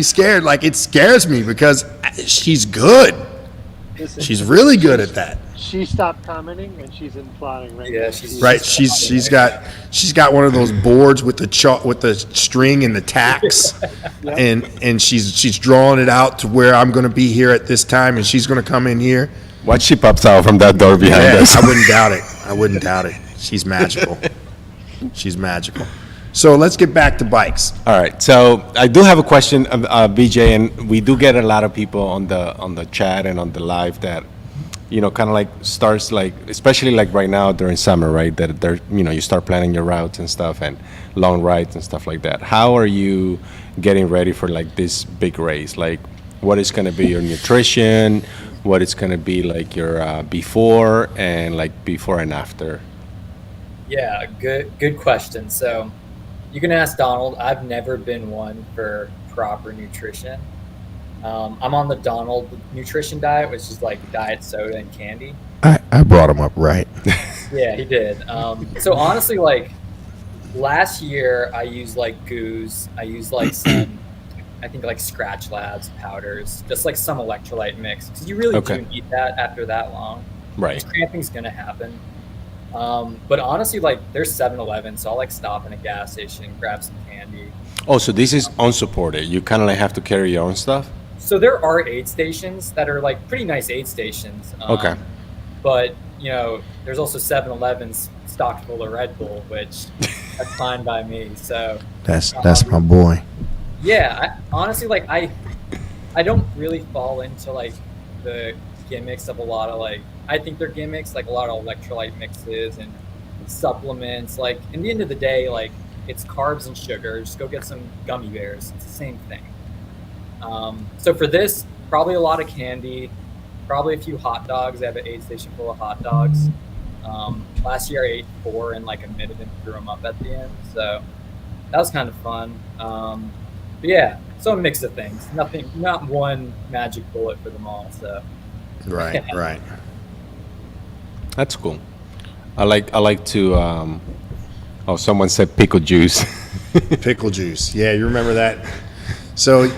scared. Like it scares me because she's good. Listen, She's really good at that. She stopped commenting and she's in plotting right Yeah, now. she's- Right? She's got one of those boards with the string and the tacks, and she's drawing it out to where I'm going to be here at this time, and she's going to come in here. Watch she pops out from that door behind Yeah, us. I wouldn't doubt it. She's magical. So let's get back to bikes. All right, so I do have a question, BJ, and we do get a lot of people on the chat and on the live that, kind of like starts like, especially like right now during summer, right? That they're, you start planning your routes and stuff and long rides and stuff like that. How are you getting ready for like this big race? Like, what is going to be your nutrition? What is going to be like your before and after? Yeah, good question. So you can ask Donald. I've never been one for proper nutrition. I'm on the Donald nutrition diet, which is like diet soda and candy. I brought him up right. Yeah, he did. So honestly, like last year, I used like goos. I used like some, I think like Scratch Labs powders, just like some electrolyte mix. Because you really Okay. do need that after that long. Right. Cramping's gonna happen. But honestly, like there's 7-Eleven, so I'll like stop in a gas station and grab some candy. Oh, so this is unsupported. You kind of like have to carry your own stuff? So there are aid stations that are like pretty nice aid stations. Okay. But there's also 7-Elevens stocked full of Red Bull, which that's fine by me. So That's my boy. yeah, honestly, like I don't really fall into like the gimmicks of a lot of like, I think they're gimmicks, like a lot of electrolyte mixes and supplements. Like in the end of the day, like It's carbs and sugar. Just go get some gummy bears. It's the same thing. So for this, probably a lot of candy, probably a few hot dogs. I have an aid station full of hot dogs. Last year I ate 4 in like a minute and threw them up at the end. So that was kind of fun. But yeah, so a mix of things. Not one magic bullet for them all. So Right, right. That's cool. I like to. Oh, someone said pickle juice. Pickle juice. Yeah, you remember that? So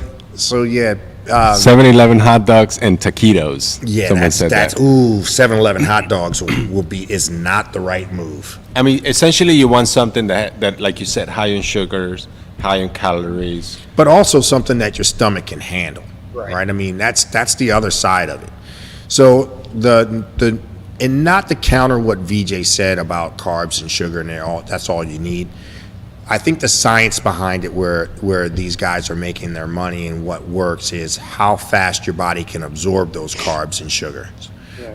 yeah. 7-Eleven hot dogs and taquitos. Yeah, Someone that's said that. 7-Eleven hot dogs is not the right move. I mean, essentially, you want something that, like you said, high in sugars, high in calories. But also something that your stomach can handle. Right. Right? I mean, that's the other side of it. So and not to counter what VJ said about carbs and sugar and that's all you need. I think the science behind it, where these guys are making their money and what works, is how fast your body can absorb those carbs and sugars.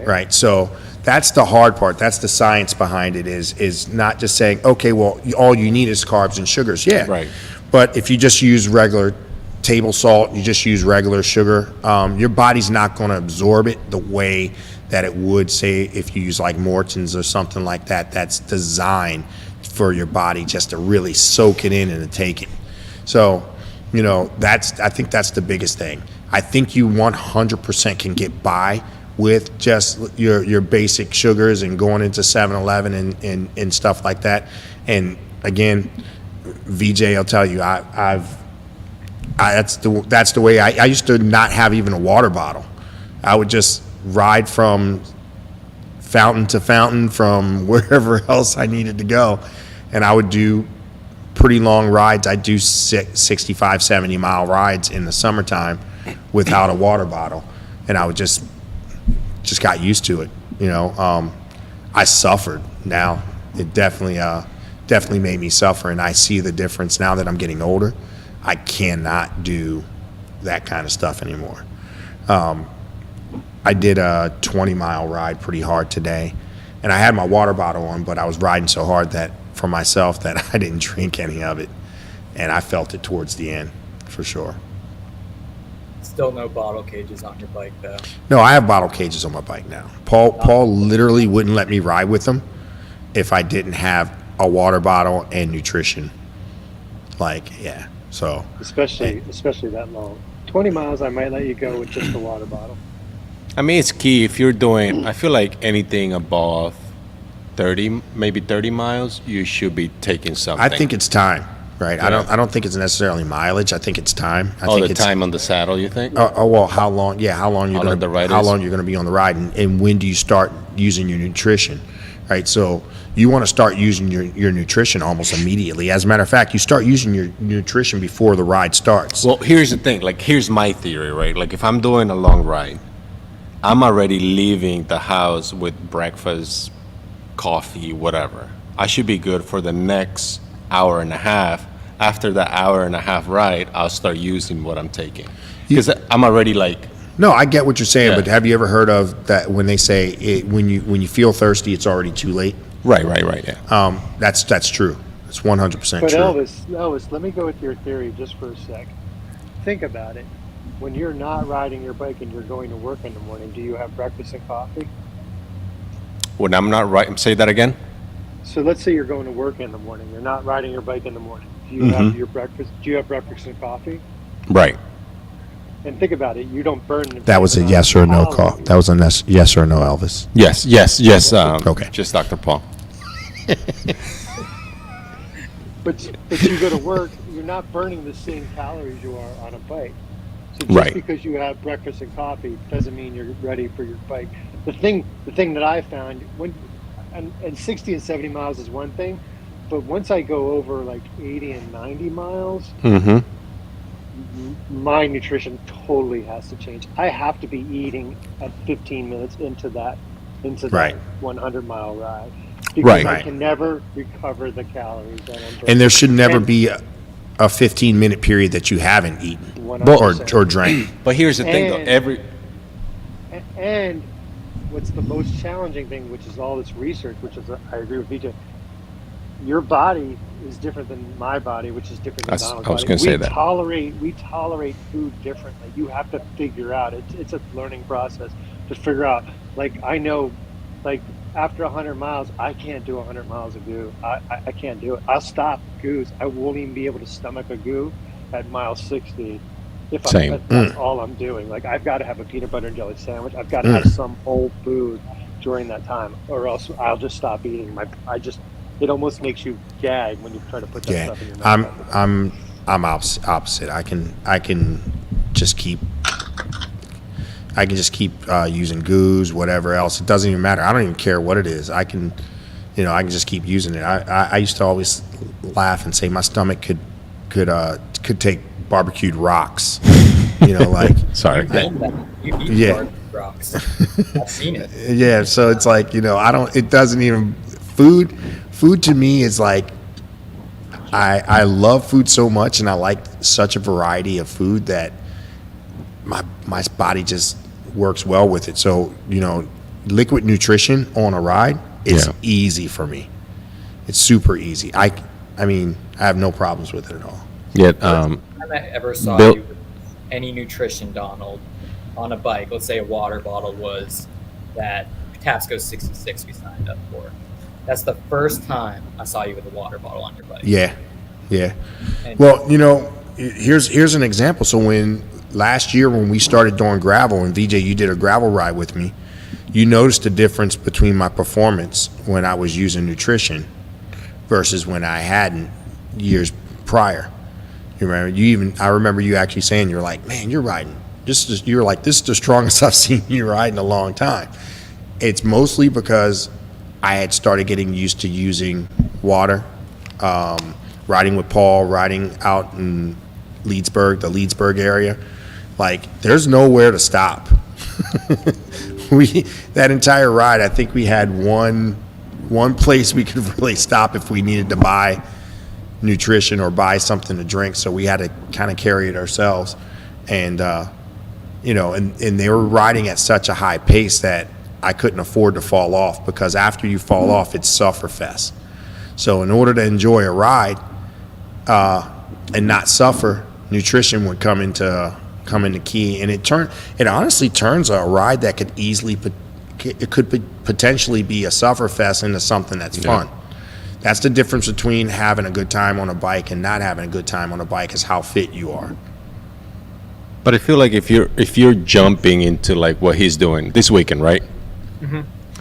Right? So that's the hard part. That's the science behind it. Is not just saying, okay, well, all you need is carbs and sugars. Yeah. Right. But if you just use regular table salt, you just use regular sugar, your body's not going to absorb it the way that it would, say, if you use like Morton's or something like that. That's designed for your body just to really soak it in and to take it. So, I think that's the biggest thing. I think you 100% can get by with just your basic sugars and going into 7-Eleven and stuff like that. And again, VJ, I'll tell you, that's the way I used to not have even a water bottle. I would just ride from fountain to fountain from wherever else I needed to go. And I would do pretty long rides. I'd do 65, 70-mile rides in the summertime without a water bottle. And I would just got used to it. I suffered. Now it definitely made me suffer. And I see the difference now that I'm getting older. I cannot do that kind of stuff anymore. I did a 20-mile ride pretty hard today, and I had my water bottle on, but I was riding so hard for myself that I didn't drink any of it, and I felt it towards the end, for sure. still no bottle cages on your bike though. No, I have bottle cages on my bike now. Paul literally wouldn't let me ride with them if I didn't have a water bottle and nutrition. So Especially that long. 20 miles, I might let you go with just the water bottle. I mean, it's key if you're doing, I feel like anything above 30, maybe 30 miles, you should be taking something. I think it's time, right? Yeah. I don't think it's necessarily mileage. I think it's time. I think the time on the saddle, you think? Well, how long? Yeah, how long you're How long the ride how is? long you're going to be on the ride, and when do you start using your nutrition, right? So you want to start using your nutrition almost immediately. As a matter of fact, you start using your nutrition before the ride starts. Well, here's the thing. Here's my theory, right? If I'm doing a long ride, I'm already leaving the house with breakfast, coffee, whatever. I should be good for the next hour and a half. After that hour and a half ride, I'll start using what I'm taking. Because I'm already No, I get what you're saying, Yeah. but have you ever heard of that when they say when you feel thirsty, it's already too late? right, yeah. That's true. It's 100% But true. Elvis, let me go with your theory just for a sec. Think about it. When you're not riding your bike and you're going to work in the morning, do you have breakfast and coffee? When I'm not right, say that again? So let's say you're going to work in the morning. You're not riding your bike in the morning. Do you Mm-hmm. have your breakfast? Do you have breakfast and coffee? Right. And think about it. You don't burn. the That was a same yes amount or no of call. calories. That was a yes or no, Elvis. Yes. Okay. Just Dr. Paul. But you go to work, you're not burning the same calories you are on a bike. So just Right. because you have breakfast and coffee doesn't mean you're ready for your bike. The thing that I found and 60 and 70 miles is one thing, but once I go over 80 and 90 miles, Mm-hmm. my nutrition totally has to change. I have to be eating at 15 minutes into that Right. 100-mile ride. Because Right. I can never recover the calories that I'm burning. And there should never And- be a 15-minute period that you haven't eaten 100%. or drank. But here's the thing, though. And- And what's the most challenging thing, which is all this research, which is, I agree with VJ, your body is different than my body, which is different than Donald's I was body. going to say that. We tolerate food differently. You have to figure out. It's a learning process to figure out. Like I know, like after 100 miles, I can't do 100 miles of goo. I can't do it. I'll stop goos. I won't even be able to stomach a goo at mile 60. Same. That's all I'm doing. Like I've got to have a peanut butter and jelly sandwich. I've got to have some whole food during that time, or else I'll just stop eating. It almost makes you gag when you try to put that stuff in your mouth. I'm opposite. I can just keep using goos, whatever else. It doesn't even matter. I don't even care what it is. I can just keep using it. I used to always laugh and say my stomach could take barbecued rocks. Like Sorry. You eat Yeah. barbecue rocks. I've seen it. yeah. So it's like I don't. It doesn't even food. Food to me is like I love food so much, and I like such a variety of food that my body just works well with it. So liquid nutrition on a ride is easy for me. It's super easy. I mean, I have no problems with it at all. Yet, Time I ever saw Bill- you with any nutrition, Donald, on a bike, let's say a water bottle, was that Patapsco 66 we signed up for. That's the first time I saw you with a water bottle on your bike. Yeah. And Well, here's an example. So last year when we started doing gravel, and VJ, you did a gravel ride with me, you noticed the difference between my performance when I was using nutrition versus when I hadn't years prior. You remember? I remember you actually saying, you're like, man, you're riding. This is the strongest I've seen you ride in a long time. It's mostly because I had started getting used to using water, riding with Paul, riding out in the Leedsburg area. Like, there's nowhere to stop. That entire ride, I think we had one place we could really stop if we needed to buy nutrition or buy something to drink. So we had to kind of carry it ourselves. And, and they were riding at such a high pace that I couldn't afford to fall off, because after you fall off, it's sufferfest. So in order to enjoy a ride and not suffer, nutrition would come into key. And it honestly turns a ride that could potentially be a sufferfest into something that's fun. That's the difference between having a good time on a bike and not having a good time on a bike, is how fit you are. but I feel like if you're jumping into like what he's doing this weekend, right?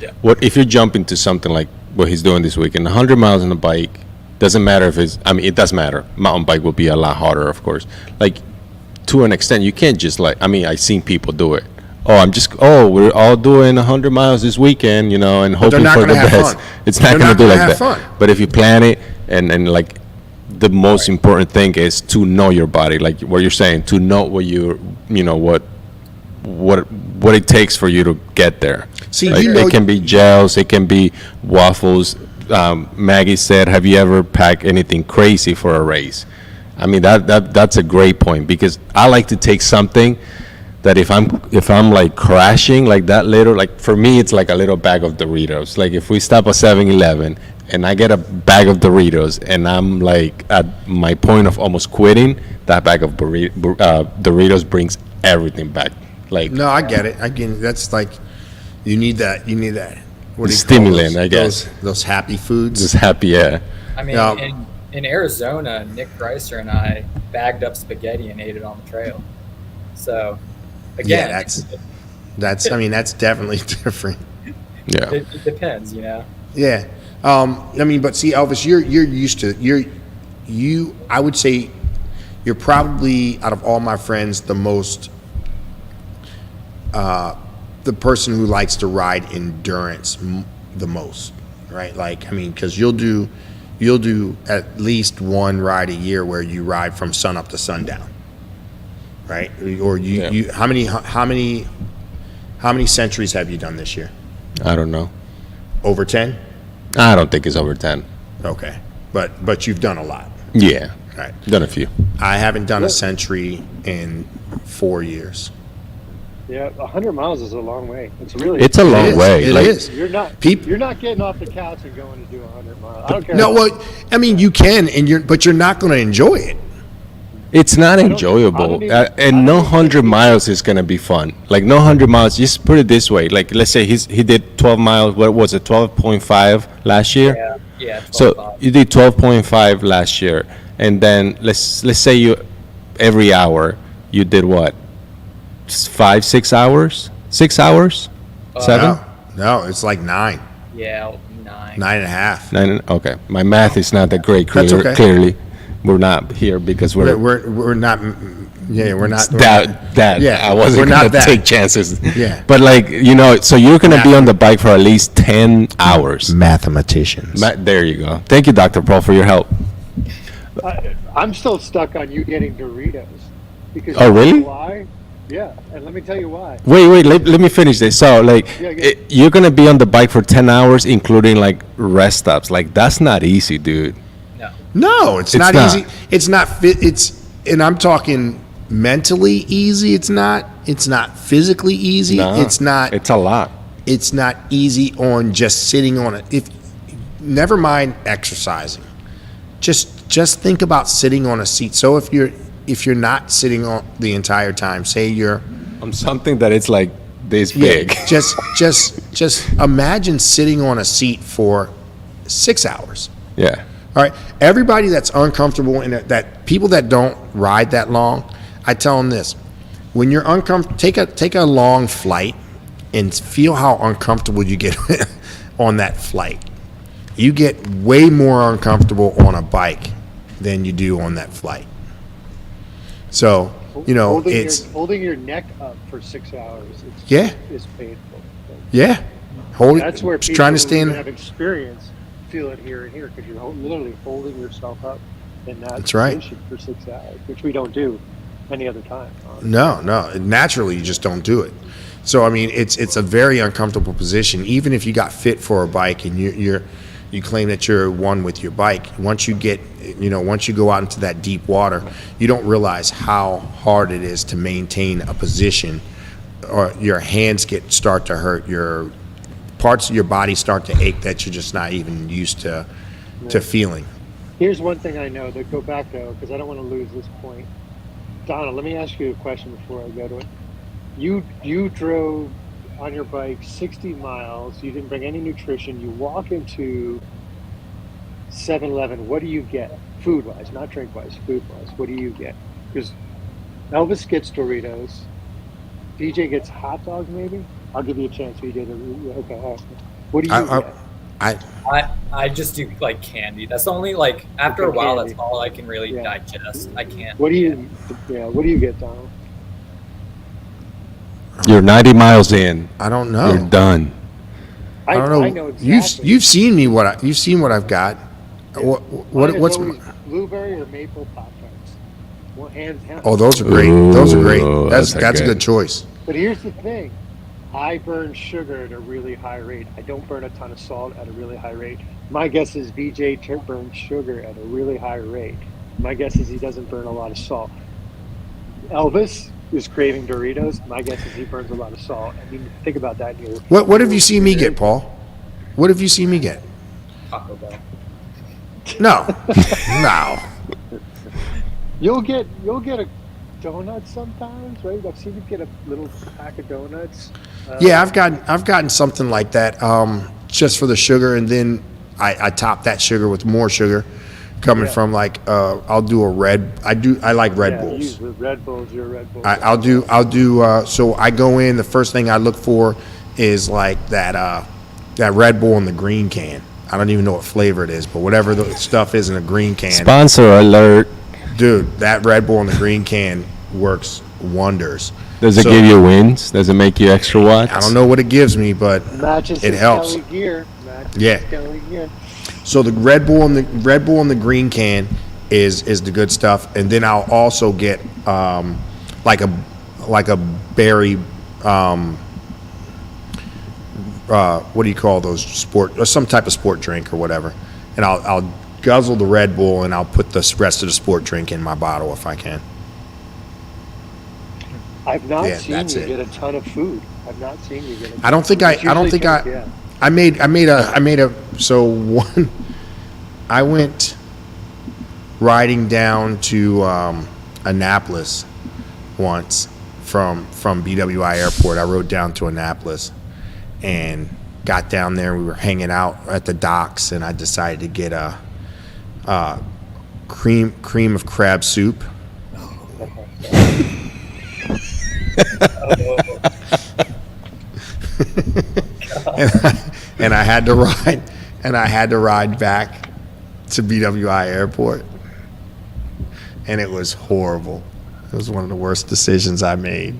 Yeah. What if you're jumping to something like what he's doing this weekend? 100 miles on a bike doesn't matter if it's. I mean, it does matter. Mountain bike will be a lot harder, of course. Like, to an extent, you can't just like. I mean, I've seen people do it. We're all doing 100 miles this weekend, and hoping not for gonna the have best. fun. It's not They're going to not do gonna like have that. fun. But if you plan it, and like, the most important thing is to know your body, like what you're saying, to know what what it takes for you to get there. See, like, it can be gels, it can be waffles. Maggie said, "Have you ever packed anything crazy for a race?" I mean, that's a great point, because I like to take something that if I'm like crashing, like that little, like for me, it's like a little bag of Doritos. Like if we stop at 7-Eleven and I get a bag of Doritos and I'm like at my point of almost quitting, that bag of Doritos brings everything back. Like, No, I get it. That's like, you need that. What do you call Stimulant, those? I guess. Those happy foods. just happy, yeah. I mean, Yeah. in Arizona, Nick Chrysler and I bagged up spaghetti and ate it on the trail. So, again, Yeah, that's definitely different. Yeah. it depends, Yeah. I mean, but see, Elvis, you're used to I would say you're probably, out of all my friends, the most the person who likes to ride endurance the most, right? Like, I mean, because you'll do at least one ride a year where you ride from sun up to sundown, right? Or you how many centuries have you done this year? I don't know. Over 10? I don't think it's over 10. Okay, but you've done a lot, Yeah. right? Done a few. I haven't done a century in 4 years. Yeah, 100 miles is a long way. It's really. It's a It long is. way. It like, is. You're not. Peop- You're not getting off the couch and going to do 100 miles. I don't care. No, well, I mean, you can, but you're not going to enjoy it. It's not I enjoyable, don't even- I and don't no even 100 think- miles is gonna be fun. Like no 100 miles. Just put it this way. Like let's say he did 12 miles. What was it? 12.5 last year. Yeah, yeah. So 12.5. you did 12.5 last year, and then let's say you every hour you did what? 5-6 hours? 6 hours? 7? No, it's like 9, Yeah, 9. 9.5. 9? Okay, my math is not that great. That's okay. Clearly, we're not here because We're not. Yeah, we're not. that Yeah, I wasn't we're not gonna that. take chances. Yeah. But like so you're gonna be on the bike for at least 10 hours. Mathematicians. There you go. Thank you, Dr. Paul, for your help. I'm still stuck on you getting Doritos. Because Oh, you know really? Why? Yeah, and let me tell you why. Wait, let me finish this. So like Yeah, yeah. you're gonna be on the bike for 10 hours, including like rest stops. Like that's not easy, dude. No. No, it's not not. easy. It's not fit. And I'm talking mentally easy. It's not physically easy. No, It's not. It's a lot. It's not easy on just sitting on it. Never mind exercising, just think about sitting on a seat. So if you're not sitting on the entire time, say you're On something that it's like this big. just imagine sitting on a seat for 6 hours. Yeah. All right, everybody that's uncomfortable and that people that don't ride that long, I tell them this: when you're uncomfortable, take a long flight and feel how uncomfortable you get on that flight. You get way more uncomfortable on a bike than you do on that flight. So holding your neck up for 6 hours. Is painful. yeah, hold That's where people trying to who stand. have experience feel it here and here because you're literally holding yourself up in that That's right. position for 6 hours, which we don't do any other time. No, naturally you just don't do it. So I mean, it's a very uncomfortable position. Even if you got fit for a bike and you claim that you're one with your bike, once you go out into that deep water, you don't realize how hard it is to maintain a position, or your hands start to hurt, your parts of your body start to ache that you're just not even used to feeling. Here's one thing I know that go back though, because I don't want to lose this point. Donna, let me ask you a question before I go to it. You drove on your bike 60 miles. You didn't bring any nutrition. You walk into 7-Eleven. What do you get? Food-wise, not drink-wise, food-wise. What do you get? Because Elvis gets Doritos. DJ gets hot dogs, maybe? I'll give you a chance. Okay, all right. What do you get? I just do like candy. That's the only like after a Okay, while candy. that's all I can really Yeah. digest. I can't. What do you get, Donald? You're 90 miles in. I don't You're know. done. I don't know. I know exactly. You've seen me you've seen what I've got. Mine is What's always blueberry or maple Pop Tarts? Well, hands down. Oh, those are great. Those are great. Ooh, That's that's a good. good choice. But here's the thing. I burn sugar at a really high rate. I don't burn a ton of salt at a really high rate. My guess is BJ burns sugar at a really high rate. My guess is he doesn't burn a lot of salt. Elvis is craving Doritos. My guess is he burns a lot of salt. I mean, think about that. What have you seen me get, Paul? What have you seen me get? Taco Bell. No, no. You'll get a donut sometimes, right? I've seen you get a little pack of donuts. Yeah, I've gotten something like that, just for the sugar, and then I top that sugar with more sugar, coming from like I'll do a red. I like Red Bulls. Use the Red Bulls. Your Red Bulls. I'll do. So I go in. The first thing I look for is like that Red Bull in the green can. I don't even know what flavor it is, but whatever the stuff is in a green can, Sponsor alert. dude, that Red Bull in the green can works wonders. Does it So, give you wins? Does it make you extra watts? I don't know what it gives me, but Matches it his helps. Kelly gear. Matches Yeah. his Kelly gear. so the Red Bull in the green can is the good stuff, and then I'll also get like a berry. What do you call those sport or some type of sport drink or whatever, and I'll guzzle the Red Bull and I'll put the rest of the sport drink in my bottle if I can. I've not Yeah, seen that's you it. get a ton of food. I've not seen you get a ton I don't think of I food. don't It's think usually I yeah. I made a so one I went riding down to Annapolis once from BWI Airport. I rode down to Annapolis and got down there. We were hanging out at the docks, and I decided to get a cream of crab soup. and I had to ride back to BWI Airport, and it was horrible. It was one of the worst decisions I made.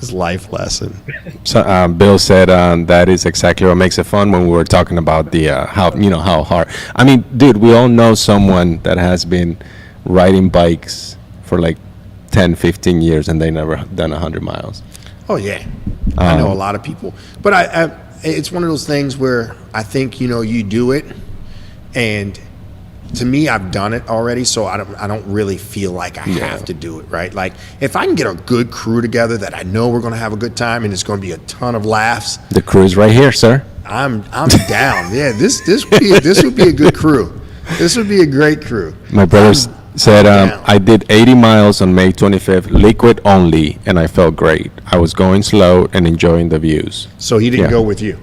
His life lesson. So Bill said that is exactly what makes it fun when we were talking about the how hard. I mean, dude, we all know someone that has been riding bikes for like 10, 15 years and they never done 100 miles. Oh yeah, I know a lot of people, but I it's one of those things where I think you do it, and to me, I've done it already, so I don't really feel like I have to do it, right? Like if I can get a good crew together that I know we're going to have a good time and it's going to be a ton of laughs, The crew is right here, sir. I'm down. Yeah, this would be a good crew. This would be a great crew. My brother said down. I did 80 miles on May 25th, liquid only, and I felt great. I was going slow and enjoying the views. So he didn't Yeah. go with you.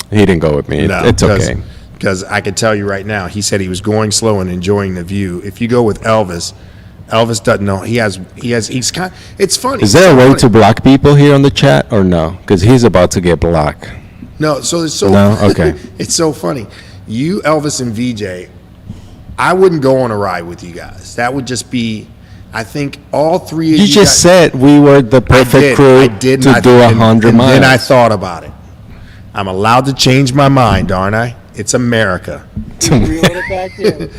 He didn't go with me. No, It's okay. Because I could tell you right now, he said he was going slow and enjoying the view. If you go with Elvis doesn't know. He's kind. It's funny. Is there a It's way funny. to block people here on the chat or no? Because he's about to get blocked. No, so it's so No? Okay. it's so funny. You, Elvis, and VJ, I wouldn't go on a ride with you guys. That would just be. I think all three of You you just guys, said we were the perfect crew I did, to and do and 100 miles. Then I thought about it. I'm allowed to change my mind, aren't I? It's America. Reeled it back in.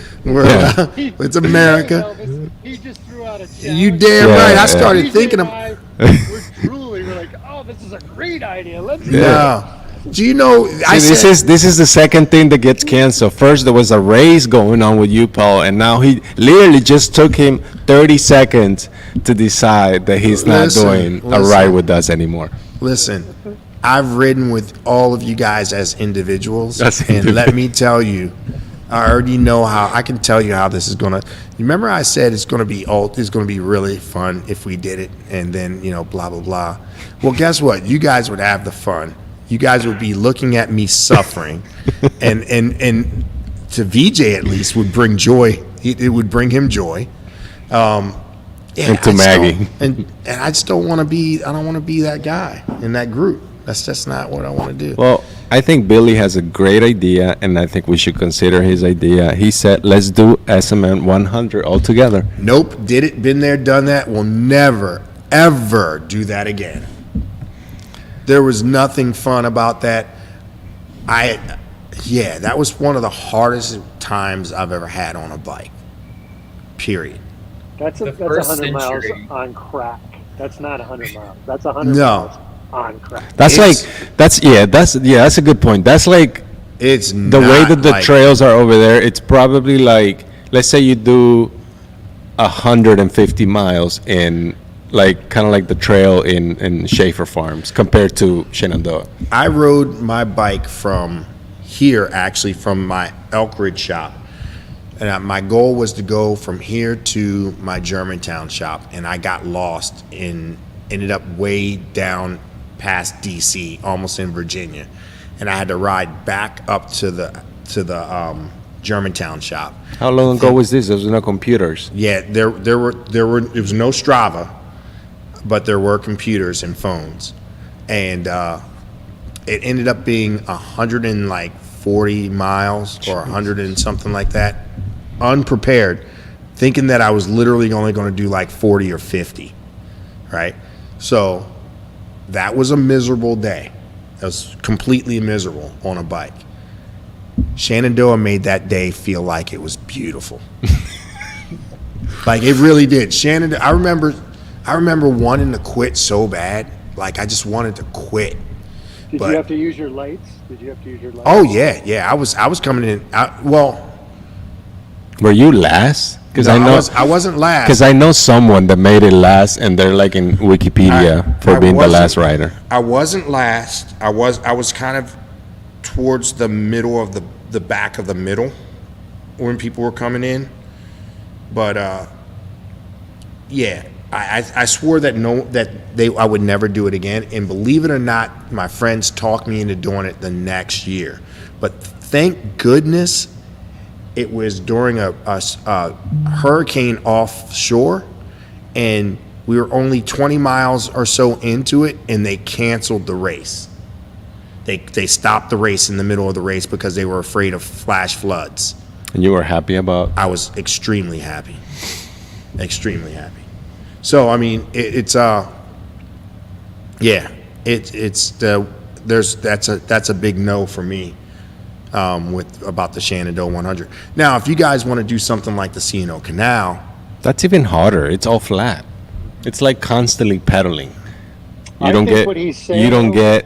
It's America. Elvis, he just threw out a challenge. You damn Yeah, right. I yeah. started DJ thinking and of. I were drooling. We're like, oh, this is a great idea. Let's do it. No. Do you know? I See, said, this is the second thing that gets canceled. First, there was a race going on with you, Paul, and now he literally just took him 30 seconds to decide that he's not doing a ride with us anymore. listen. I've ridden with all of you guys as individuals, As and let me tell you, I already know how. I can tell you how this is gonna. You remember I said it's gonna be really fun if we did it, and then blah blah blah. Well, guess what? You guys would have the fun. You guys would be looking at me suffering, and to VJ at least would bring joy. It would bring him joy. Yeah, And to I just Maggie. don't- and I just don't want to be. I don't want to be that guy in that group. That's just not what I want to do. Well, I think Billy has a great idea, and I think we should consider his idea. He said, let's do SMN 100 all together. Nope, did it, been there, done that. Will never, ever do that again. There was nothing fun about that. That was one of the hardest times I've ever had on a bike. Period. That's The 100 first miles century. on crack. That's not 100 miles. That's 100 No. miles on crack. That's that's a good point. That's like It's the way that the like, trails are over there. It's probably like, let's say you do 150 miles in like kind of like the trail in Schaefer Farms compared to Shenandoah. I rode my bike from here, actually, from my Elkridge shop. And my goal was to go from here to my Germantown shop, and I got lost ended up way down past DC, almost in Virginia, and I had to ride back up to the Germantown shop. How long ago was this? There was no computers. Yeah, there was no Strava, but there were computers and phones, and it ended up being 140 miles or 100 and something like that, unprepared, thinking that I was literally only going to do like 40 or 50, right? So that was a miserable day. It was completely miserable on a bike. Shenandoah made that day feel like it was beautiful. Like it really did. Shenandoah, I remember wanting to quit so bad. Like I just wanted to quit. Did But- you have to use your lights? Did you have to use your lights? Oh yeah. I was coming in. Were you last? Because No, I wasn't last. because I know someone that made it last, and they're like in Wikipedia for I being the wasn't- last rider. I wasn't last. I was kind of towards the middle of the back of the middle when people were coming in. But yeah, I swore that I would never do it again. And believe it or not, my friends talked me into doing it the next year. But thank goodness it was during a hurricane offshore, and we were only 20 miles or so into it, and they canceled the race. They stopped the race in the middle of the race because they were afraid of flash floods. And you were happy about? I was extremely happy. Extremely happy. So I mean, that's a big no for me about the Shenandoah 100. Now, if you guys want to do something like the C&O Canal, That's even harder. It's all flat. It's like constantly pedaling. You I don't think get. what he's saying, You don't get.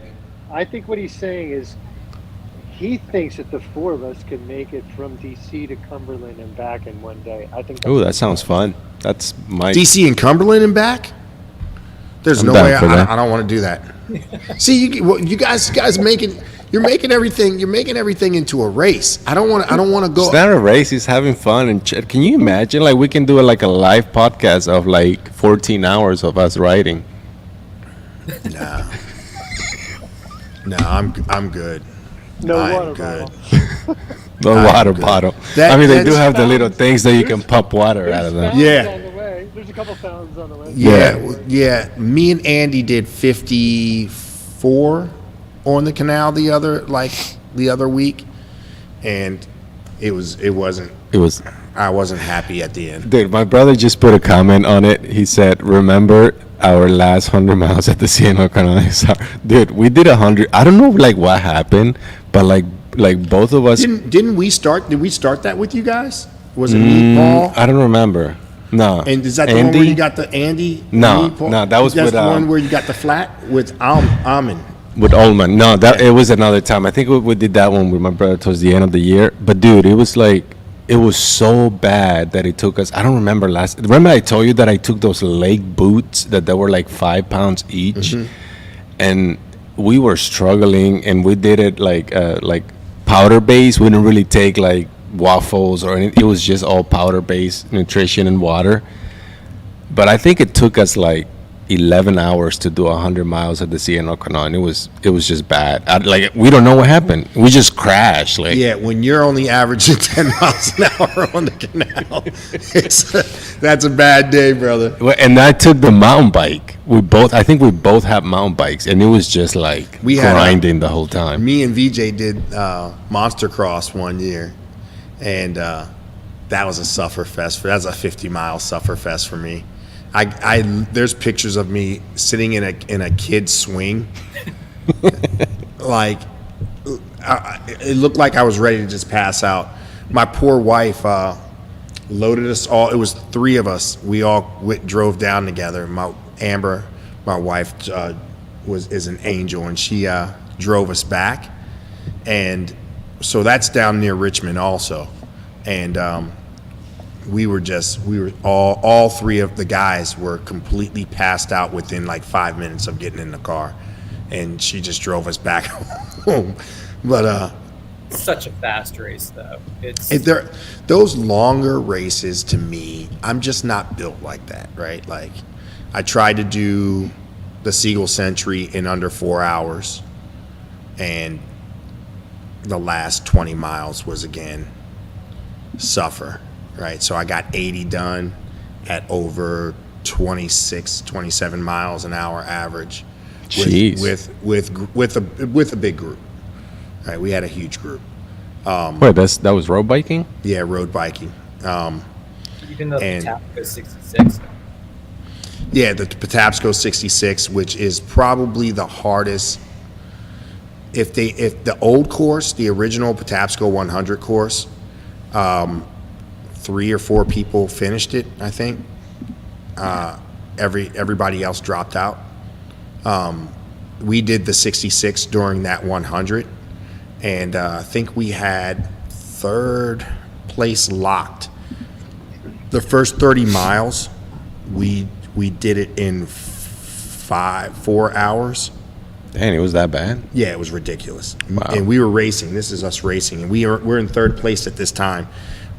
I think what he's saying is he thinks that the four of us can make it from DC to Cumberland and back in one day. I think. Oh, that sounds fun. That's my. DC and Cumberland and back. There's I'm no down way for that. I don't want to do that. See, you guys you're making everything into a race. I don't want to go. It's not a race. It's having fun. And can you imagine? Like we can do like a live podcast of like 14 hours of us riding. No, I'm good. No I'm water good. bottle. The I'm water good. bottle. That- I mean, they do that's- have the little things that you can pump water out of them. Fountains Yeah. on the way. There's a couple fountains on the way. Yeah. Me and Andy did 54 on the canal the other week, and I wasn't happy at the end. Dude, my brother just put a comment on it. He said, "Remember our last 100 miles at the C&O Canal?" Dude, we did 100. I don't know like what happened, but like both of us. Did we start that with you guys? Was it me, Paul? I don't remember. No. And is that the one where you got the Andy? No, me, Paul? no, that was That's with, the one where you got the flat with Almond. With Ullman. No, it was another time. I think we did that one with my brother towards the end of the year. But dude, it was so bad that it took us. I don't remember Remember I told you that I took those Lake boots that they were like 5 pounds each, and we were struggling, and we did it like powder base. We didn't really take like waffles or anything. It was just all powder based nutrition and water. But I think it took us like 11 hours to do 100 miles at the C&O Canal, and it was just bad. We don't know what happened. We just crashed. Yeah, when you're only averaging 10 miles an hour on the canal, that's a bad day, brother. And I took the mountain bike. I think we both have mountain bikes, and it was just like We had, grinding the whole time. Me and VJ did Monster Cross one year, and that was a suffer fest. That's a 50-mile suffer fest for me. There's pictures of me sitting in a kid's swing, like it looked like I was ready to just pass out. My poor wife loaded us all. It was 3 of us. We all drove down together. Amber, my wife, is an angel, and she drove us back. And so that's down near Richmond also, and we were all 3 of the guys were completely passed out within like 5 minutes of getting in the car, and she just drove us back home. But It's such a fast race, though. those longer races, to me, I'm just not built like that, right? Like I tried to do the Siegel Century in under 4 hours, and the last 20 miles was again suffer. Right, so I got 80 done at over 26, 27 miles an hour average. Jeez. With a big group. Right, we had a huge group. Wait, that was road biking? Yeah, road biking. Even though the and- tap goes 66. Yeah, the Patapsco 66, which is probably the hardest. If the old course, the original Patapsco 100 course, 3 or 4 people finished it, I think. Everybody else dropped out. We did the 66 during that 100, and I think we had 3rd place locked The first 30 miles, we did it in 4 hours. Dang, it was that bad? Yeah, it was ridiculous. Wow. And we were racing. This is us racing, and we're in third place at this time.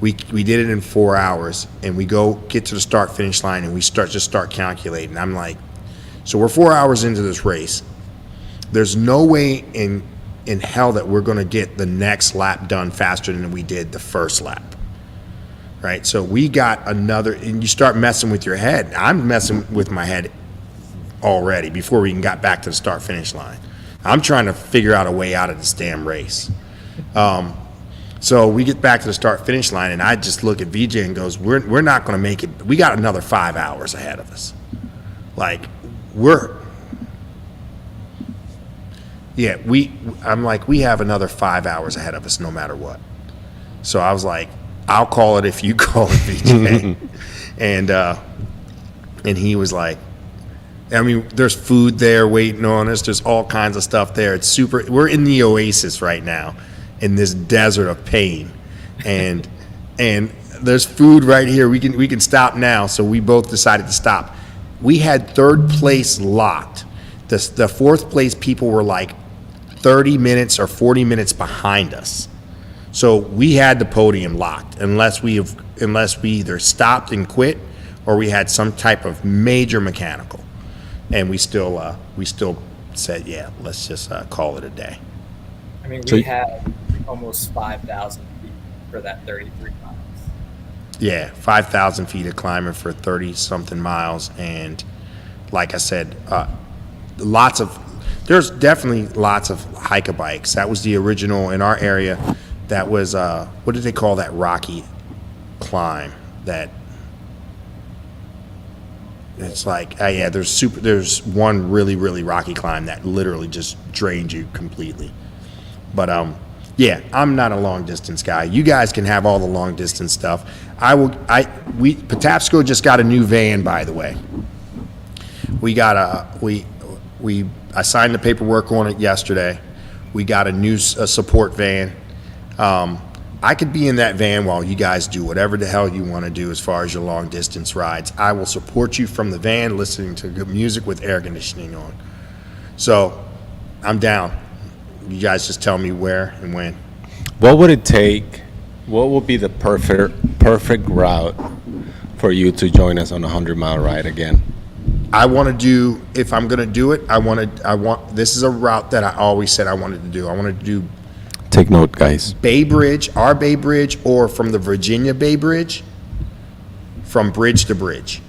We did it in 4 hours, and we get to the start finish line, and we start calculating. I'm like, so we're 4 hours into this race. There's no way in hell that we're going to get the next lap done faster than we did the first lap. Right? So we got another, and you start messing with your head. I'm messing with my head already before we even got back to the start finish line. I'm trying to figure out a way out of this damn race. So we get back to the start finish line, and I just look at VJ and goes, we're not going to make it. We got another 5 hours ahead of us. Like, I'm like, we have another 5 hours ahead of us no matter what. So I was like, I'll call it if you call it, VJ. And he was like, I mean, there's food there waiting on us. There's all kinds of stuff there. It's super. We're in the oasis right now, in this desert of pain, and there's food right here. We can stop now. So we both decided to stop. We had third place locked. The fourth place people were like 30 minutes or 40 minutes behind us. So we had the podium locked unless we either stopped and quit or we had some type of major mechanical. And we still said, yeah, let's just call it a day. I mean, So- we had almost 5,000 feet for that 33 miles. Yeah, 5,000 feet of climbing for 30-something miles. And like I said, there's definitely lots of hike-a-bikes. That was the original in our area. That was, what did they call that rocky climb? It's like, yeah, there's one really, really rocky climb that literally just drains you completely. But yeah, I'm not a long distance guy. You guys can have all the long distance stuff. Patapsco just got a new van, by the way. I signed the paperwork on it yesterday. We got a new support van. I could be in that van while you guys do whatever the hell you want to do as far as your long distance rides. I will support you from the van listening to good music with air conditioning on. So I'm down. You guys just tell me where and when. What would it take? What would be the perfect route for you to join us on a 100-mile ride again? I want to do, if I'm going to do it, this is a route that I always said I wanted to do. I wanted to do Take note, guys. Bay Bridge, our Bay Bridge, or from the Virginia Bay Bridge, from bridge to bridge.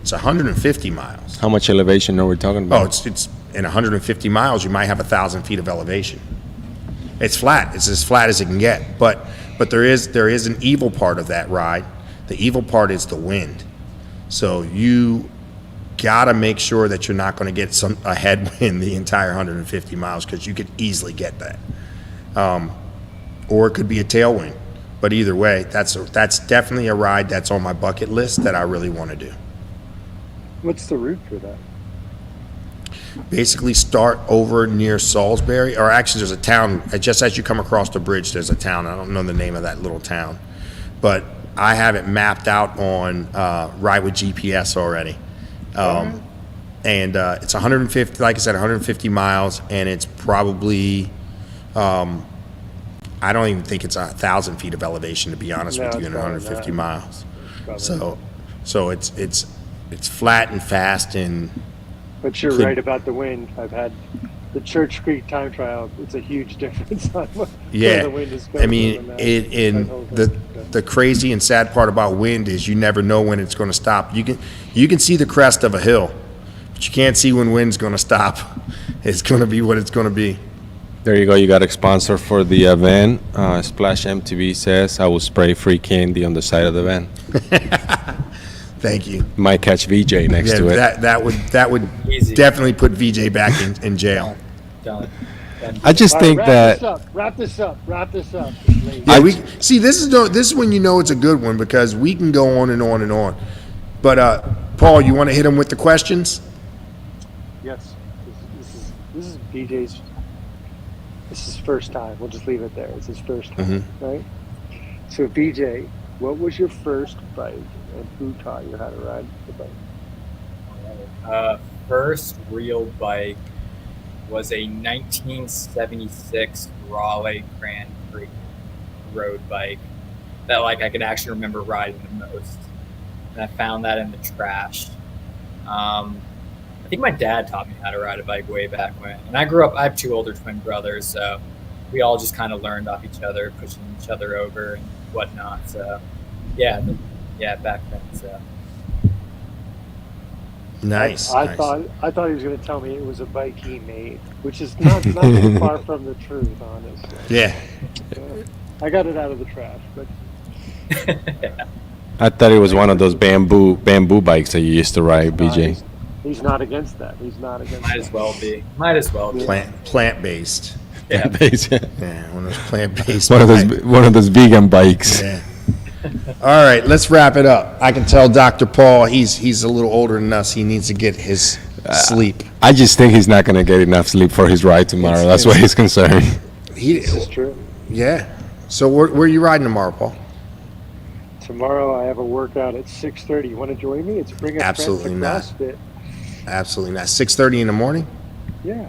It's 150 miles. How much elevation are we talking Oh, about? it's in 150 miles, you might have 1,000 feet of elevation. It's flat. It's as flat as it can get. But there is an evil part of that ride. The evil part is the wind. So you gotta make sure that you're not going to get a headwind the entire 150 miles, because you could easily get that. Or it could be a tailwind. But either way, that's definitely a ride that's on my bucket list that I really want to do. What's the route for that? Basically start over near Salisbury, or actually there's a town, just as you come across the bridge, there's a town. I don't know the name of that little town. But I have it mapped out on Ride with GPS already. And it's 150, like I said, 150 miles, and it's probably, I don't even think it's 1,000 feet of elevation, to be honest No, with you, it's in probably 150 not. miles. Probably. So it's flat and fast, and But you're could- right about the wind. I've had the Church Creek time trial. It's a huge difference on where yeah, the wind is I coming mean, from and that. the crazy and sad part about wind is you never know when it's going to stop. You can see the crest of a hill, but you can't see when wind's going to stop. It's going to be what it's going to be. There you go. You got a sponsor for the event. Splash MTV says I will spray free candy on the side of the van. Thank you. Might catch VJ next to it. That would Easy. definitely put VJ back in jail. Don't. I just All right, think that wrap this up. Yeah, we see. This is when you know it's a good one, because we can go on and on and on. But Paul, you want to hit him with the questions? Yes, this is BJ's. This is first time. We'll just leave it there. It's his first time, right? So BJ, What was your first bike, and who taught you how to ride the bike? First real bike was a 1976 Raleigh Grand Prix road bike that like I could actually remember riding the most. And I found that in the trash. I think my dad taught me how to ride a bike way back when. And I grew up, I have 2 older twin brothers, so we all just kind of learned off each other, pushing each other over and whatnot. So yeah, back then. So Nice. I nice. thought he was going to tell me it was a bike he made, which is not too far from the truth, honestly. Yeah. I got it out of the trash, but I thought it was one of those bamboo bikes that you used to ride, BJ. he's not against that. He's not against might that. as well be. Might as well be. Plant based. Yeah. Yeah, one of those plant based. one of those vegan bikes. Yeah. All right, let's wrap it up. I can tell Dr. Paul he's a little older than us. He needs to get his sleep. I just think he's not going to get enough sleep for his ride tomorrow. That's what he's concerned. This is true. Yeah. So where are you riding tomorrow, Paul? Tomorrow I have a workout at 6:30. You want to join me? It's Bring a Absolutely Friend not. to CrossFit. Absolutely not. 6:30 in the morning? Yeah.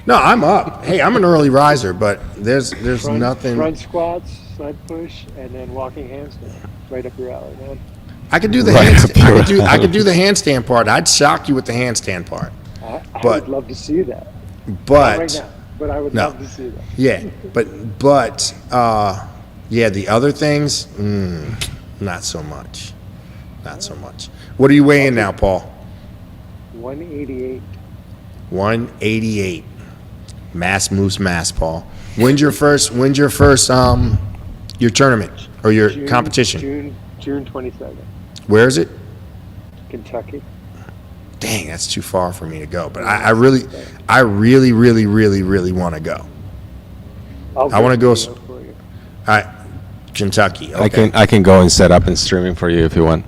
No, I'm up. Hey, I'm an early riser, but there's nothing. Front squats, side push, and then walking handstand. Right up your alley, man. I could do the Right handstand. up your I could do the handstand part. I'd shock you with the handstand part. I But- would love to see that. Not But right now, but I would No. love to see that. yeah, but yeah, the other things, not so much. Not so much. What are you weighing now, Paul? 188. 188. Mass moves mass, Paul. When's your first your tournament or your competition? June 22nd. Where is it? Kentucky. Dang, that's too far for me to go. But I really want to go. I wanna go for you. Kentucky. Okay. I can go and set up and streaming for you if you want.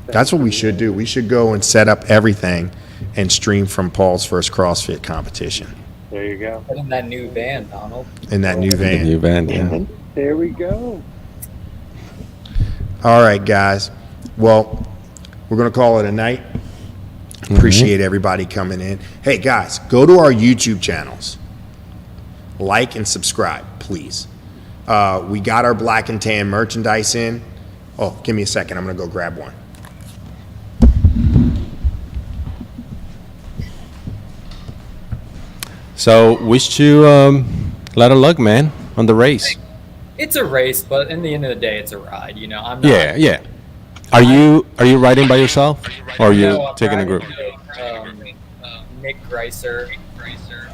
That's what we should do. We should go and set up everything and stream from Paul's first CrossFit competition There you go. Put in that new van, Donald. in that new The van. new band, yeah. There we go. All right, guys. Well, we're going to call it a night. Appreciate everybody coming in. Hey, guys, go to our YouTube channels. Like and subscribe, please. We got our black and tan merchandise in. Oh, give me a second. I'm going to go grab one. So wish you a lot of luck, man, on the race. It's a race, but in the end of the day, it's a ride. You know, I'm not. Yeah. Are you riding by yourself, or are you No, I'm taking a riding group? with, Nick Greiser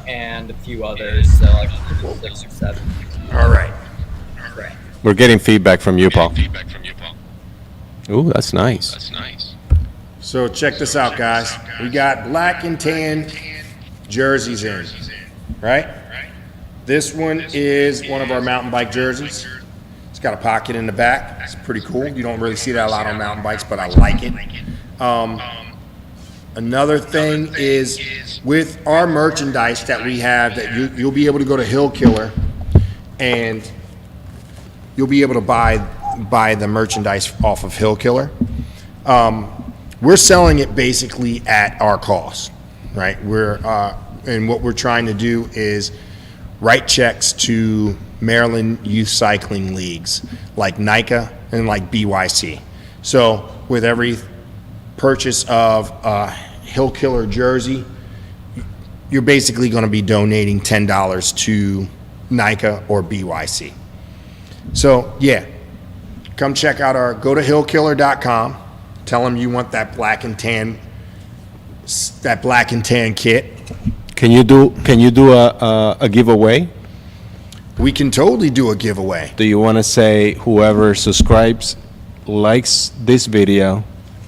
and a few others, so like 6 or 7. All right. Right. We're getting feedback from you, Paul. Ooh, that's nice. So check this out, guys. We got black and tan jerseys in, right? This one is one of our mountain bike jerseys. It's got a pocket in the back. It's pretty cool. You don't really see that a lot on mountain bikes, but I like it. Another thing is with our merchandise that we have that you'll be able to go to Hill Killer and you'll be able to buy the merchandise off of Hill Killer. We're selling it basically at our cost, right? And what we're trying to do is write checks to Maryland youth cycling leagues like NICA and like BYC. So with every purchase of a Hill Killer jersey, you're basically going to be donating $10 to NICA or BYC. So yeah, come check out go to hillkiller.com. Tell them you want that black and tan kit. Can you do a giveaway? We can totally do a giveaway. Do you want to say whoever subscribes, likes this video,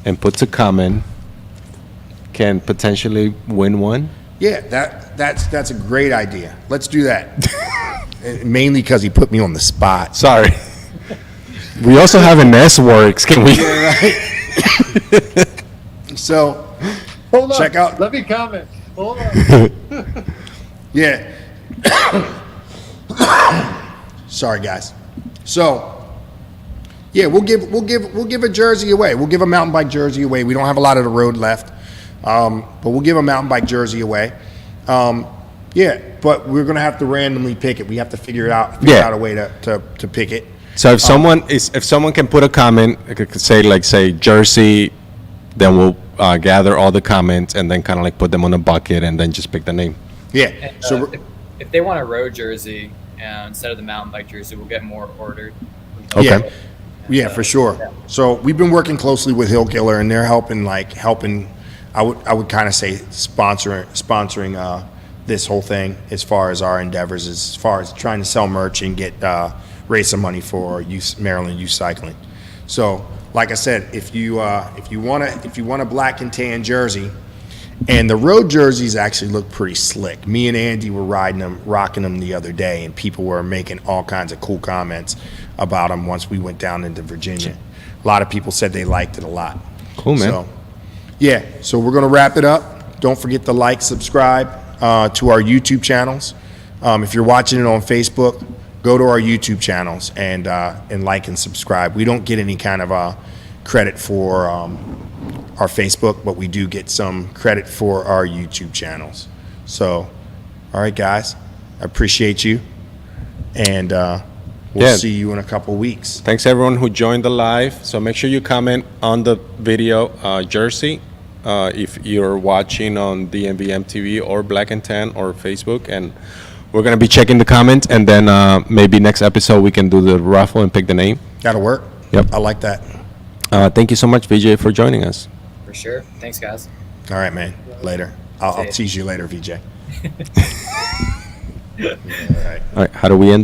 and puts a comment can potentially win one? Yeah, that's a great idea. Let's do that. And mainly because he put me on the spot. Sorry. We also have an S-Works. Can we? So Hold on. Check out- Let me comment. Hold on. yeah. Sorry, guys. So Yeah, we'll give a jersey away. We'll give a mountain bike jersey away. We don't have a lot of the road left, but we'll give a mountain bike jersey away. Yeah, but we're gonna have to randomly pick it. We have to figure out a way to pick it. So if someone can put a comment, say jersey, then we'll gather all the comments and then kind of like put them on a bucket and then just pick the name. Yeah. And, So if they want a road jersey instead of the mountain bike jersey, we'll get more ordered. Okay. Yeah. Yeah, for sure. So we've been working closely with Hill Killer, and they're helping. I would kind of say sponsoring this whole thing as far as our endeavors, as far as trying to sell merch and get raise some money for Maryland Youth Cycling. So, like I said, if you want a black and tan jersey, and the road jerseys actually look pretty slick. Me and Andy were rocking them the other day, and people were making all kinds of cool comments about them once we went down into Virginia. A lot of people said they liked it a lot. Cool, man. So, yeah, so we're going to wrap it up. Don't forget to like, subscribe to our YouTube channels. If you're watching it on Facebook, go to our YouTube channels and like and subscribe. We don't get any kind of credit for our Facebook, but we do get some credit for our YouTube channels. So, all right, guys, I appreciate you, and we'll see you in a couple weeks. Thanks everyone who joined the live. So make sure you comment on the video jersey if you're watching on DMVM TV or Black and Tan or Facebook, and we're gonna be checking the comments, and then maybe next episode we can do the raffle and pick the name. That'll work. Yep. I like that. Thank you so much, VJ, for joining us. For sure. Thanks, guys. All right, man. Later. I'll tease you later, VJ. All right. All right, how do we end?